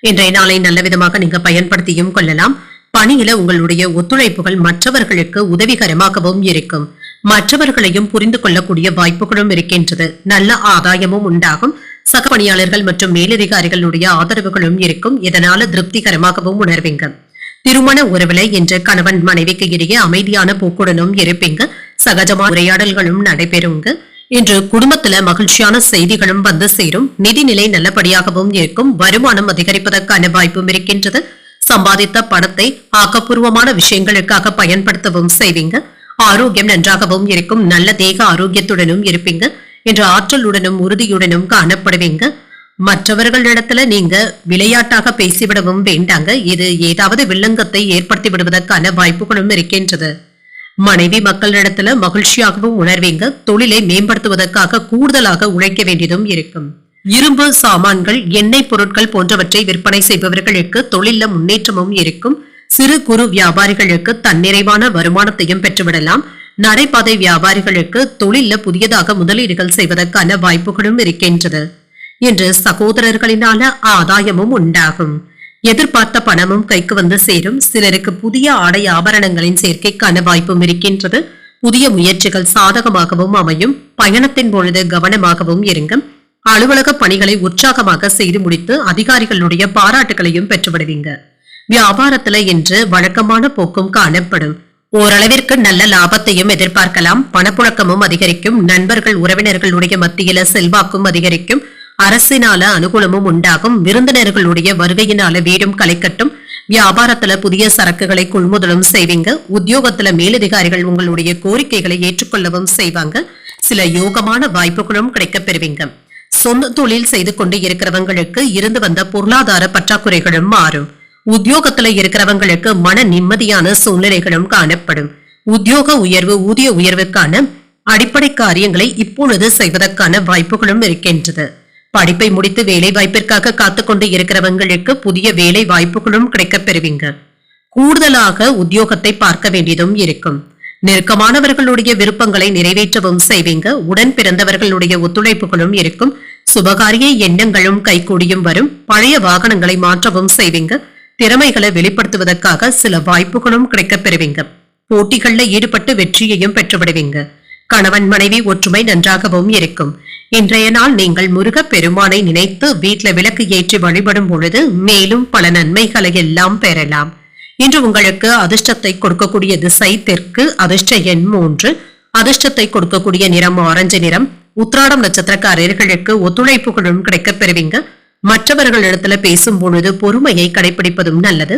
இன்றைய நாளை நல்ல விதமாக நீங்க பயன்படுத்தியும் கொள்ளலாம். பணியில உங்களுடைய ஒத்துழைப்புகள் மற்றவர்களுக்கு உதவிகரமாகவும் இருக்கும். மற்றவர்களையும் புரிந்து கொள்ளக்கூடிய வாய்ப்புகளும் இருக்கின்றது. நல்ல ஆதாயமும் உண்டாகும். சக பணியாளர்கள் மற்றும் மேலதிகாரிகளுடைய ஆதரவுகளும் இருக்கும். இதனால திருப்திகரமாகவும் உணர்வீங்க. திருமண உறவில என்ற கணவன் மனைவிக்கு இடையே அமைதியான போக்குடனும் இருப்பீங்க. சகஜமான உரையாடல்களும் நடைபெறுங்க. இன்று குடும்பத்துல மகிழ்ச்சியான செய்திகளும் வந்து சேரும். நிதிநிலை நல்லபடியாகவும் இருக்கும். வருமானம் அதிகரிப்பதற்கான வாய்ப்பும் இருக்கின்றது. சம்பாதித்த பணத்தை ஆக்கப்பூர்வமான விஷயங்களுக்காக பயன்படுத்தவும் செய்வீங்க. ஆரோக்கியம் நன்றாகவும் இருக்கும். நல்ல தேக ஆரோக்கியத்துடனும் இருப்பீங்க. இன்று ஆற்றலுடனும் உறுதியுடனும் காணப்படுவீங்க. மற்றவர்களிடத்துல நீங்க விளையாட்டாக பேசிவிடவும் வேண்டாங்க. இது ஏதாவது வில்லங்கத்தை ஏற்படுத்தி விடுவதற்கான வாய்ப்புகளும் இருக்கின்றது. மனைவி மக்களிடத்துல மகிழ்ச்சியாகவும் உணர்வீங்க. தொழிலை மேம்படுத்துவதற்காக கூடுதலாக உழைக்க வேண்டியதும் இருக்கும். இரும்பு சாமான்கள், எண்ணெய் பொருட்கள் போன்றவற்றை விற்பனை செய்பவர்களுக்கு தொழில முன்னேற்றமும் இருக்கும். சிறு குறு வியாபாரிகளுக்கு தன்னிறைவான வருமானத்தையும் பெற்றுவிடலாம். நடைபாதை வியாபாரிகளுக்கு தொழில புதியதாக முதலீடுகள் செய்வதற்கான வாய்ப்புகளும் இருக்கின்றது என்று சகோதரர்களினால ஆதாயமும் உண்டாகும். எதிர்பார்த்த பணமும் கைக்கு வந்து சேரும். சிலருக்கு புதிய ஆடை ஆபரணங்களின் சேர்க்கைக்கான வாய்ப்பும் இருக்கின்றது. புதிய முயற்சிகள் சாதகமாகவும் அமையும். பயணத்தின் பொழுது கவனமாகவும் இருங்க. அலுவலக பணிகளை உற்சாகமாக செய்து முடித்து அதிகாரிகளுடைய பாராட்டுகளையும் பெற்றுவிடுவீங்க. வியாபாரத்துல இன்று வழக்கமான போக்கும் காணப்படும். ஓரளவிற்கு நல்ல லாபத்தையும் எதிர்பார்க்கலாம். பணப்புழக்கமும் அதிகரிக்கும். நண்பர்கள் உறவினர்களுடைய மத்தியில செல்வாக்கும் அதிகரிக்கும். அரசினால அனுகூலமும் உண்டாகும். விருந்தினர்களுடைய வருகையினால வீடும் களைக்கட்டும். வியாபாரத்துல புதிய சரக்குகளை கொள்முதலும் செய்வீங்க. உத்தியோகத்துல மேலதிகாரிகள் உங்களுடைய கோரிக்கைகளை ஏற்றுக்கொள்ளவும் செய்வாங்க. சில யோகமான வாய்ப்புகளும் கிடைக்கப் பெறுவீங்க. சொந்த தொழில் செய்து கொண்டு இருக்கிறவங்களுக்கு இருந்து வந்த பொருளாதார பற்றாக்குறைகளும் மாறும். உத்தியோகத்துல இருக்கிறவங்களுக்கு மன நிம்மதியான சூழ்நிலைகளும் காணப்படும். உத்தியோக உயர்வு, ஊதிய உயர்வுக்கான அடிப்படை காரியங்களை இப்பொழுது செய்வதற்கான வாய்ப்புகளும் இருக்கின்றது. படிப்பை முடித்து வேலை வாய்ப்பிற்காக காத்துக்கொண்டு இருக்கிறவங்களுக்கு புதிய வேலை வாய்ப்புகளும் கிடைக்கப் பெறுவீங்க. கூடுதலாக உத்தியோகத்தை பார்க்க வேண்டியதும் இருக்கும். நெருக்கமானவர்களுடைய விருப்பங்களை நிறைவேற்றவும் செய்வீங்க. உடன் பிறந்தவர்களுடைய ஒத்துழைப்புகளும் இருக்கும். சுபகாரிய எண்ணங்களும் கைகூடியும் வரும். பழைய வாகனங்களை மாற்றவும் செய்வீங்க. திறமைகளை வெளிப்படுத்துவதற்காக சில வாய்ப்புகளும் கிடைக்கப் பெறுவீங்க. போட்டிகள்ல ஈடுபட்டு வெற்றியையும் பெற்றுவிடுவீங்க. கணவன் மனைவி ஒற்றுமை நன்றாகவும் இருக்கும். இன்றைய நாள் நீங்கள் முருக பெருமானை நினைத்து வீட்டுல விளக்கு ஏற்றி வழிபடும் பொழுது மேலும் பல நன்மைகளை எல்லாம் பெறலாம். இன்று உங்களுக்கு அதிர்ஷ்டத்தை கொடுக்கக்கூடிய திசை தெற்கு. அதிர்ஷ்ட எண் 3. அதிர்ஷ்டத்தை கொடுக்கக்கூடிய நிறம் ஆரஞ்சு நிறம். உத்திராடம் நட்சத்திரக்காரர்களுக்கு ஒத்துழைப்புகளும் கிடைக்கப் பெறுவீங்க. மற்றவர்களிடத்துல பேசும் பொழுது பொறுமையை கடைபிடிப்பதும் நல்லது.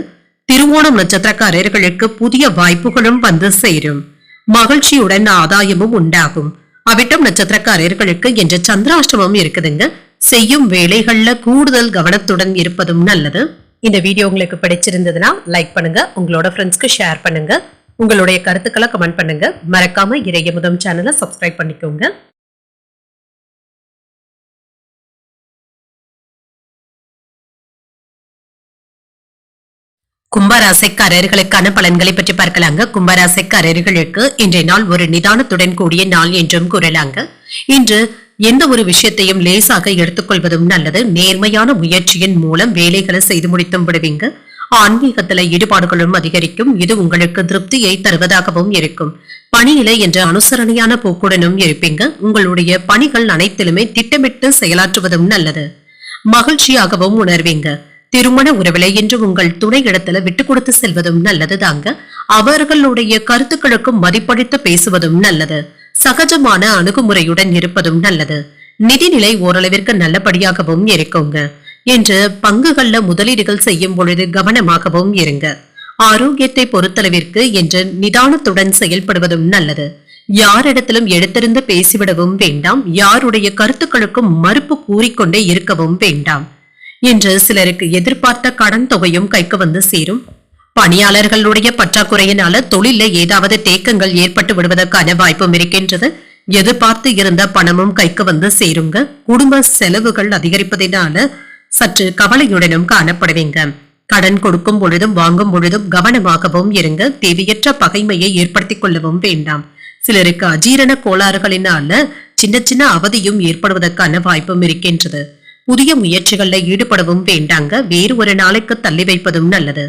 திருவோணம் நட்சத்திரக்காரர்களுக்கு புதிய வாய்ப்புகளும் வந்து சேரும். மகிழ்ச்சியுடன் ஆதாயமும் உண்டாகும். அவிட்டம் நட்சத்திரக்காரர்களுக்கு என்ற சந்திராஷ்டமம் இருக்குதுங்க. செய்யும் வேலைகள்ல கூடுதல் கவனத்துடன் இருப்பதும் நல்லது. இந்த வீடியோ உங்களுக்கு பிடிச்சிருந்ததுன்னா லைக் பண்ணுங்க. உங்களோட ஃப்ரெண்ட்ஸ்க்கு ஷேர் பண்ணுங்க. உங்களுடைய கருத்துக்களை கமெண்ட் பண்ணுங்க. மறக்காம இறையமுதம் சேனலை சப்ஸ்கிரைப் பண்ணிக்கோங்க. கும்பராசிக்காரர்களுக்கான பலன்களை பற்றி பார்க்கலாங்க. கும்பராசிக்காரர்களுக்கு இன்றைய நாள் ஒரு நிதானத்துடன் கூடிய நாள் என்றும் கூறலாங்க. இன்று எந்த ஒரு விஷயத்தையும் லேசாக எடுத்துக்கொள்வதும் நல்லது. நேர்மையான முயற்சியின் மூலம் வேலைகளை செய்து முடித்தும் விடுவீங்க. ஆன்மீகத்துல ஈடுபாடுகளும் அதிகரிக்கும். இது உங்களுக்கு திருப்தியை தருவதாகவும் இருக்கும். பணியில என்ற அனுசரணையான போக்குடனும் இருப்பீங்க. உங்களுடைய பணிகள் அனைத்திலுமே திட்டமிட்டு செயலாற்றுவதும் நல்லது. மகிழ்ச்சியாகவும் உணர்வீங்க. திருமண உறவில இன்று உங்கள் துணை இடத்துல விட்டு கொடுத்து செல்வதும் நல்லது தாங்க. அவர்களுடைய கருத்துக்களுக்கும் மதிப்பளித்து பேசுவதும் நல்லது. சகஜமான அணுகுமுறையுடன் இருப்பதும் நல்லது. நிதிநிலை ஓரளவிற்கு நல்லபடியாகவும் இருக்குங்க. என்று பங்குகள்ல முதலீடுகள் செய்யும் பொழுது கவனமாகவும் இருங்க. ஆரோக்கியத்தை பொறுத்தளவிற்கு என்று நிதானத்துடன் செயல்படுவதும் நல்லது. யாரிடத்திலும் எடுத்திருந்து பேசிவிடவும் வேண்டாம். யாருடைய கருத்துக்களுக்கும் மறுப்பு கூறிக்கொண்டே இருக்கவும் வேண்டாம். என்று சிலருக்கு எதிர்பார்த்த கடன் தொகையும் கைக்கு வந்து சேரும். பணியாளர்களுடைய பற்றாக்குறையினால தொழில ஏதாவது தேக்கங்கள் ஏற்பட்டு விடுவதற்கான வாய்ப்பும் இருக்கின்றது. எதிர்பார்த்து இருந்த பணமும் கைக்கு வந்து சேருங்க. குடும்ப செலவுகள் அதிகரிப்பதனால சற்று கவலையுடனும் காணப்படுவீங்க. கடன் கொடுக்கும் பொழுதும் வாங்கும் பொழுதும் கவனமாகவும் இருங்க. தேவையற்ற பகைமையை ஏற்படுத்திக் கொள்ளவும் வேண்டாம். சிலருக்கு அஜீரண கோளாறுகளினால சின்ன சின்ன அவதியும் ஏற்படுவதற்கான வாய்ப்பும் இருக்கின்றது. புதிய முயற்சிகள்ல ஈடுபடவும் வேண்டாங்க. வேறு ஒரு நாளைக்கு தள்ளி வைப்பதும் நல்லது.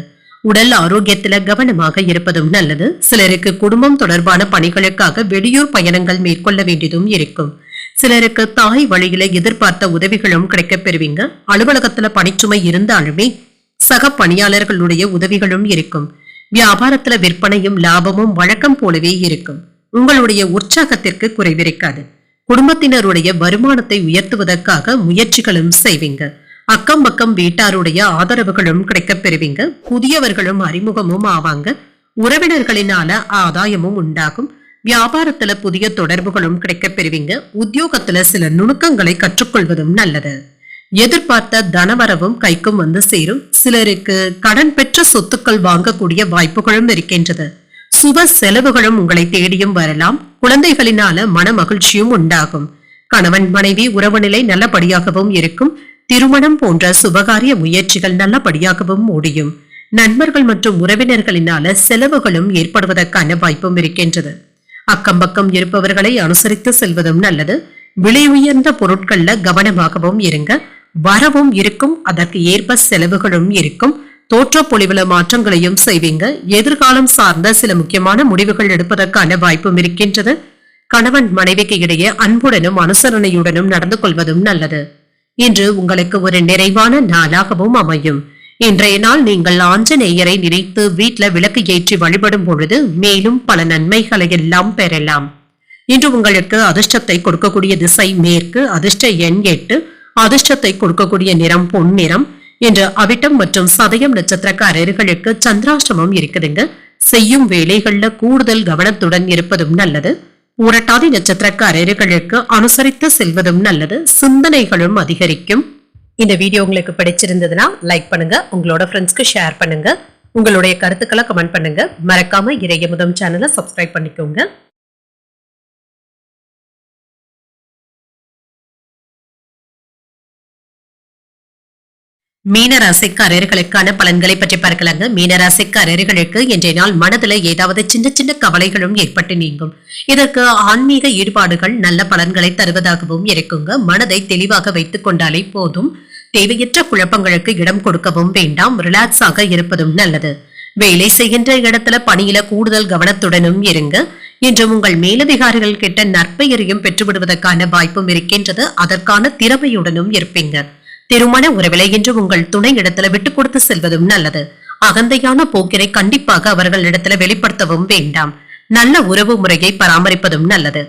உடல் ஆரோக்கியத்துல கவனமாக இருப்பதும் நல்லது. சிலருக்கு குடும்பம் தொடர்பான பணிகளுக்காக வெளியூர் பயணங்கள் மேற்கொள்ள வேண்டியதும் இருக்கும். சிலருக்கு தாய் வழியில எதிர்பார்த்த உதவிகளும் கிடைக்கப் பெறுவீங்க. அலுவலகத்துல பணிச்சுமை இருந்தாலுமே சக பணியாளர்களுடைய உதவிகளும் இருக்கும். வியாபாரத்துல விற்பனையும் லாபமும் வழக்கம் போலவே இருக்கும். உங்களுடைய உற்சாகத்திற்கு குறைவிருக்காது. குடும்பத்தினருடைய வருமானத்தை உயர்த்துவதற்காக முயற்சிகளும் செய்வீங்க. அக்கம் பக்கம் வீட்டாருடைய ஆதரவுகளும் கிடைக்கப் பெறுவீங்க. புதியவர்களும் அறிமுகமும் ஆவாங்க. உறவினர்களினால ஆதாயமும் உண்டாகும். வியாபாரத்துல புதிய தொடர்புகளும் கிடைக்கப் பெறுவீங்க. உத்தியோகத்துல சில நுணுக்கங்களை கற்றுக்கொள்வதும் நல்லது. எதிர்பார்த்த தனவரவும் கைக்கும் வந்து சேரும். சிலருக்கு கடன் பெற்ற சொத்துக்கள் வாங்கக்கூடிய வாய்ப்புகளும் இருக்கின்றது. சுப செலவுகளும் உங்களை தேடியும் வரலாம். குழந்தைகளினால மன மகிழ்ச்சியும் உண்டாகும். கணவன் மனைவி உறவு நிலை நல்லபடியாகவும் இருக்கும். திருமணம் போன்ற சுபகாரிய முயற்சிகள் நல்லபடியாகவும் முடியும். நண்பர்கள் மற்றும் உறவினர்களினால செலவுகளும் ஏற்படுவதற்கான வாய்ப்பும் இருக்கின்றது. அக்கம் பக்கம் இருப்பவர்களை அனுசரித்து செல்வதும் நல்லது. விலை உயர்ந்த பொருட்கள்ல கவனமாகவும் இருங்க. வரவும் இருக்கும், அதற்கு ஏற்ப செலவுகளும் இருக்கும். தோற்ற பொலிவுல மாற்றங்களையும் செய்வீங்க. எதிர்காலம் சார்ந்த சில முக்கியமான முடிவுகள் எடுப்பதற்கான வாய்ப்பும் இருக்கின்றது. கணவன் மனைவிக்கு இடையே அன்புடனும் அனுசரணையுடனும் நடந்து கொள்வதும் நல்லது. இன்று உங்களுக்கு ஒரு நிறைவான நாளாகவும் அமையும். இன்றைய நாள் நீங்கள் ஆஞ்சநேயரை நினைத்து வீட்டுல விளக்கு ஏற்றி வழிபடும் பொழுது மேலும் பல நன்மைகளை எல்லாம் பெறலாம். இன்று உங்களுக்கு அதிர்ஷ்டத்தை கொடுக்கக்கூடிய திசை மேற்கு, அதிர்ஷ்ட எண் 8, அதிர்ஷ்டத்தை கொடுக்கக்கூடிய நிறம் பொன்னிறம். இன்று அவிட்டம் மற்றும் சதயம் நட்சத்திரக்காரர்களுக்கு சந்திராஷ்டமம் இருக்குதுங்க. செய்யும் வேலைகள்ல கூடுதல் கவனத்துடன் இருப்பதும் நல்லது. பூரட்டாதி நட்சத்திரக்காரர்களுக்கு அனுசரித்து செல்வதும் நல்லது. சிந்தனைகளும் அதிகரிக்கும். இந்த வீடியோ உங்களுக்கு பிடிச்சிருந்ததுன்னா லைக் பண்ணுங்க, உங்களோட ஃப்ரெண்ட்ஸ்க்கு ஷேர் பண்ணுங்க, உங்களுடைய கருத்துக்களை கமெண்ட் பண்ணுங்க. மறக்காம இறையமுதம் சேனலை சப்ஸ்கிரைப் பண்ணிக்கோங்க. மீனராசிக்காரர்களுக்கான பலன்களை பற்றி பார்க்கலாங்க. மீனராசிக்காரர்களுக்கு இன்றைய நாள் மனதுல ஏதாவது சின்ன சின்ன கவலைகளும் ஏற்பட்டு நீங்கும். இதற்கு ஆன்மீக ஈடுபாடுகள் நல்ல பலன்களை தருவதாகவும் இருக்குங்க. மனதை தெளிவாக வைத்துக் கொண்டாலே போதும். தேவையற்ற குழப்பங்களுக்கு இடம் கொடுக்கவும் வேண்டாம். ரிலாக்ஸாக இருப்பதும் நல்லது. வேலை செய்கின்ற இடத்துல பணியில கூடுதல் கவனத்துடனும் இருங்க. இன்று உங்கள் மேலதிகாரிகள் கிட்ட நற்பெயரையும் பெற்றுவிடுவதற்கான வாய்ப்பும் இருக்கின்றது. அதற்கான திறமையுடனும் இருப்பீங்க. திருமண உறவிலை இன்று உங்கள் துணை இடத்துல விட்டு கொடுத்து செல்வதும் நல்லது. அகந்தையான போக்கினை கண்டிப்பாக அவர்கள் இடத்துல வெளிப்படுத்தவும் வேண்டாம். நல்ல உறவு முறையை பராமரிப்பதும் நல்லது.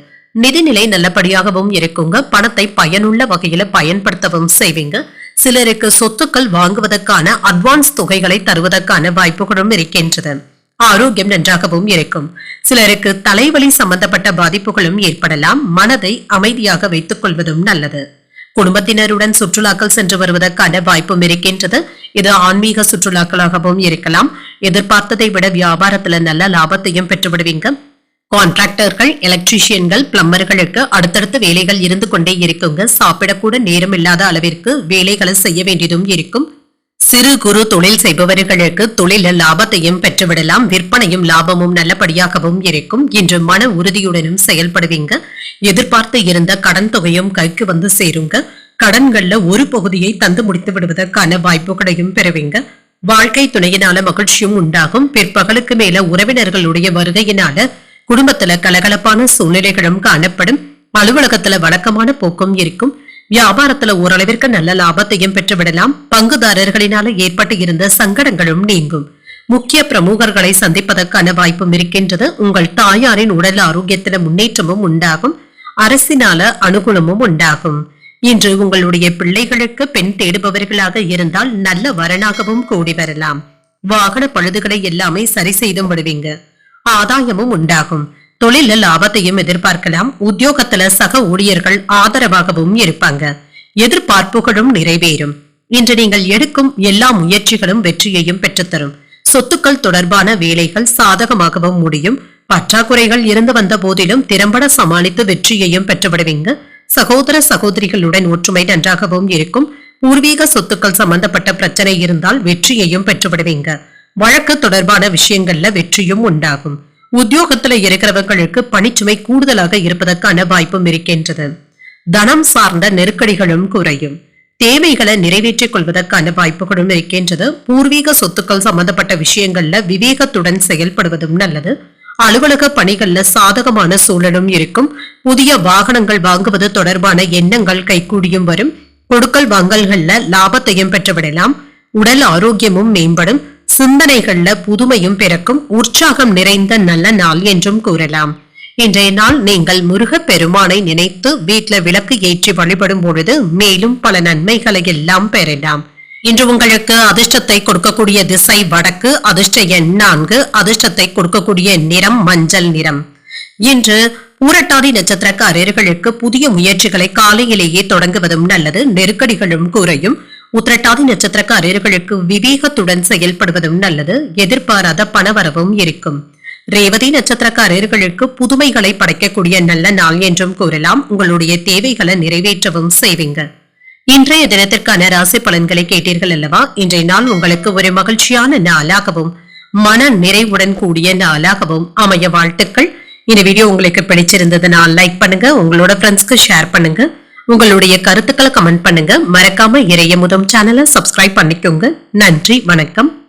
நிதிநிலை நல்லபடியாகவும் இருக்குங்க. பணத்தை பயனுள்ள வகையில பயன்படுத்தவும் செய்வீங்க. சிலருக்கு சொத்துக்கள் வாங்குவதற்கான அட்வான்ஸ் தொகைகளை தருவதற்கான வாய்ப்புகளும் இருக்கின்றது. ஆரோக்கியம் நன்றாகவும் இருக்கும். சிலருக்கு தலைவலி சம்பந்தப்பட்ட பாதிப்புகளும் ஏற்படலாம். மனதை அமைதியாக வைத்துக் கொள்வதும் நல்லது. குடும்பத்தினருடன் சுற்றுலாக்கள் சென்று வருவதற்கான வாய்ப்பும் இருக்கின்றது. இது ஆன்மீக சுற்றுலாக்களாகவும் இருக்கலாம். எதிர்பார்த்ததை விட வியாபாரத்துல நல்ல லாபத்தையும் பெற்றுவிடுவீங்க. கான்ட்ராக்டர்கள், எலக்ட்ரீஷியன்கள், பிளம்பர்களுக்கு அடுத்தடுத்த வேலைகள் இருந்து கொண்டே இருக்குங்க. சாப்பிடக்கூட நேரம் இல்லாத அளவிற்கு வேலைகளை செய்ய வேண்டியதும் இருக்கும். சிறு குறு தொழில் செய்பவர்களுக்கு தொழில லாபத்தையும் பெற்றுவிடலாம். விற்பனையும் லாபமும் நல்லபடியாகவும் இருக்கும். இன்று மன உறுதியுடனும் செயல்படுவீங்க. எதிர்பார்த்து இருந்த கடன் தொகையும் கைக்கு வந்து சேருங்க. கடன்கள்ல ஒரு பகுதியை தந்து முடித்து விடுவதற்கான வாய்ப்புகளையும் பெறுவீங்க. வாழ்க்கை துணையினால மகிழ்ச்சியும் உண்டாகும். பிற்பகலுக்கு மேல உறவினர்களுடைய வருகையினால குடும்பத்துல கலகலப்பான சூழ்நிலைகளும் காணப்படும். அலுவலகத்துல வழக்கமான போக்கும் இருக்கும். வியாபாரத்துல ஓரளவிற்கு நல்ல லாபத்தையும் பெற்றுவிடலாம். பங்குதாரர்களினால ஏற்பட்டு இருந்த சங்கடங்களும் நீங்கும். முக்கிய பிரமுகர்களை சந்திப்பதற்கான வாய்ப்பும் இருக்கின்றது. உங்கள் தாயாரின் உடல் ஆரோக்கியத்தில முன்னேற்றமும் உண்டாகும். அரசினால அனுகூலமும் உண்டாகும். இன்று உங்களுடைய பிள்ளைகளுக்கு பெண் தேடுபவர்களாக இருந்தால் நல்ல வரனாகவும் கூடி வரலாம். வாகன பழுதுகளை எல்லாமே சரி செய்தும் விடுவீங்க. ஆதாயமும் உண்டாகும். தொழில லாபத்தையும் எதிர்பார்க்கலாம். உத்தியோகத்துல சக ஊழியர்கள் ஆதரவாகவும் இருப்பாங்க. எதிர்பார்ப்புகளும் நிறைவேறும். இன்று நீங்கள் எடுக்கும் எல்லா முயற்சிகளும் வெற்றியையும் பெற்றுத்தரும். சொத்துக்கள் தொடர்பான வேலைகள் சாதகமாகவும் முடியும். பற்றாக்குறைகள் இருந்து வந்த போதிலும் திறம்பட சமாளித்து வெற்றியையும் பெற்றுவிடுவீங்க. சகோதர சகோதரிகளுடன் ஒற்றுமை நன்றாகவும் இருக்கும். பூர்வீக சொத்துக்கள் சம்பந்தப்பட்ட பிரச்சனை இருந்தால் வெற்றியையும் பெற்றுவிடுவீங்க. வழக்கு தொடர்பான விஷயங்கள்ல வெற்றியும் உண்டாகும். உத்தியோகத்துல இருக்கிறவர்களுக்கு பணிச்சுமை கூடுதலாக இருப்பதற்கான வாய்ப்பும் இருக்கின்றது. தனம் சார்ந்த நெருக்கடிகளும் குறையும். தேவைகளை நிறைவேற்றிக் கொள்வதற்கான வாய்ப்புகளும் இருக்கின்றது. பூர்வீக சொத்துக்கள் சம்பந்தப்பட்ட விஷயங்கள்ல விவேகத்துடன் செயல்படுவதும் நல்லது. அலுவலக பணிகள்ல சாதகமான சூழலும் இருக்கும். புதிய வாகனங்கள் வாங்குவது தொடர்பான எண்ணங்கள் கைகூடியும் வரும். கொடுக்கல் வாங்கல்கள்ல லாபத்தையும் பெற்றுவிடலாம். உடல் ஆரோக்கியமும் மேம்படும். சிந்தனைகள்ல புதுமையும் பிறக்கும். உற்சாகம் நிறைந்த நல்ல நாள் என்றும் கூறலாம். இன்றைய நாள் நீங்கள் முருகப் பெருமானை நினைத்து வீட்டுல விளக்கு ஏற்றி வழிபடும் பொழுது மேலும் பல நன்மைகளை எல்லாம் பெறலாம். இன்று உங்களுக்கு அதிர்ஷ்டத்தை கொடுக்கக்கூடிய திசை வடக்கு, அதிர்ஷ்ட எண் 4, அதிர்ஷ்டத்தை கொடுக்கக்கூடிய நிறம் மஞ்சள் நிறம். இன்று பூரட்டாதி நட்சத்திரக்காரர்களுக்கு புதிய முயற்சிகளை காலையிலேயே தொடங்குவதும் நல்லது. நெருக்கடிகளும் குறையும். உத்திரட்டாதி நட்சத்திரக்காரர்களுக்கு விவேகத்துடன் செயல்படுவதும் நல்லது. எதிர்பாராத பணவரவும் இருக்கும். ரேவதி நட்சத்திரக்காரர்களுக்கு புதுமைகளை படைக்கக்கூடிய நல்ல நாள் என்றும் கூறலாம். உங்களுடைய தேவைகளை நிறைவேற்றவும் செய்வீங்க. இன்றைய தினத்திற்கான ராசி பலன்களை கேட்டீர்கள் அல்லவா? இன்றைய நாள் உங்களுக்கு ஒரு மகிழ்ச்சியான நாளாகவும் மன நிறைவுடன் கூடிய நாளாகவும் அமைய வாழ்த்துக்கள். இந்த வீடியோ உங்களுக்கு பிடிச்சிருந்ததுனால் லைக் பண்ணுங்க, உங்களோட ஃப்ரெண்ட்ஸ்க்கு ஷேர் பண்ணுங்க, உங்களுடைய கருத்துக்களை கமெண்ட் பண்ணுங்க. மறக்காம இறையமுதம் சேனலை சப்ஸ்கிரைப் பண்ணிக்கோங்க. நன்றி, வணக்கம்.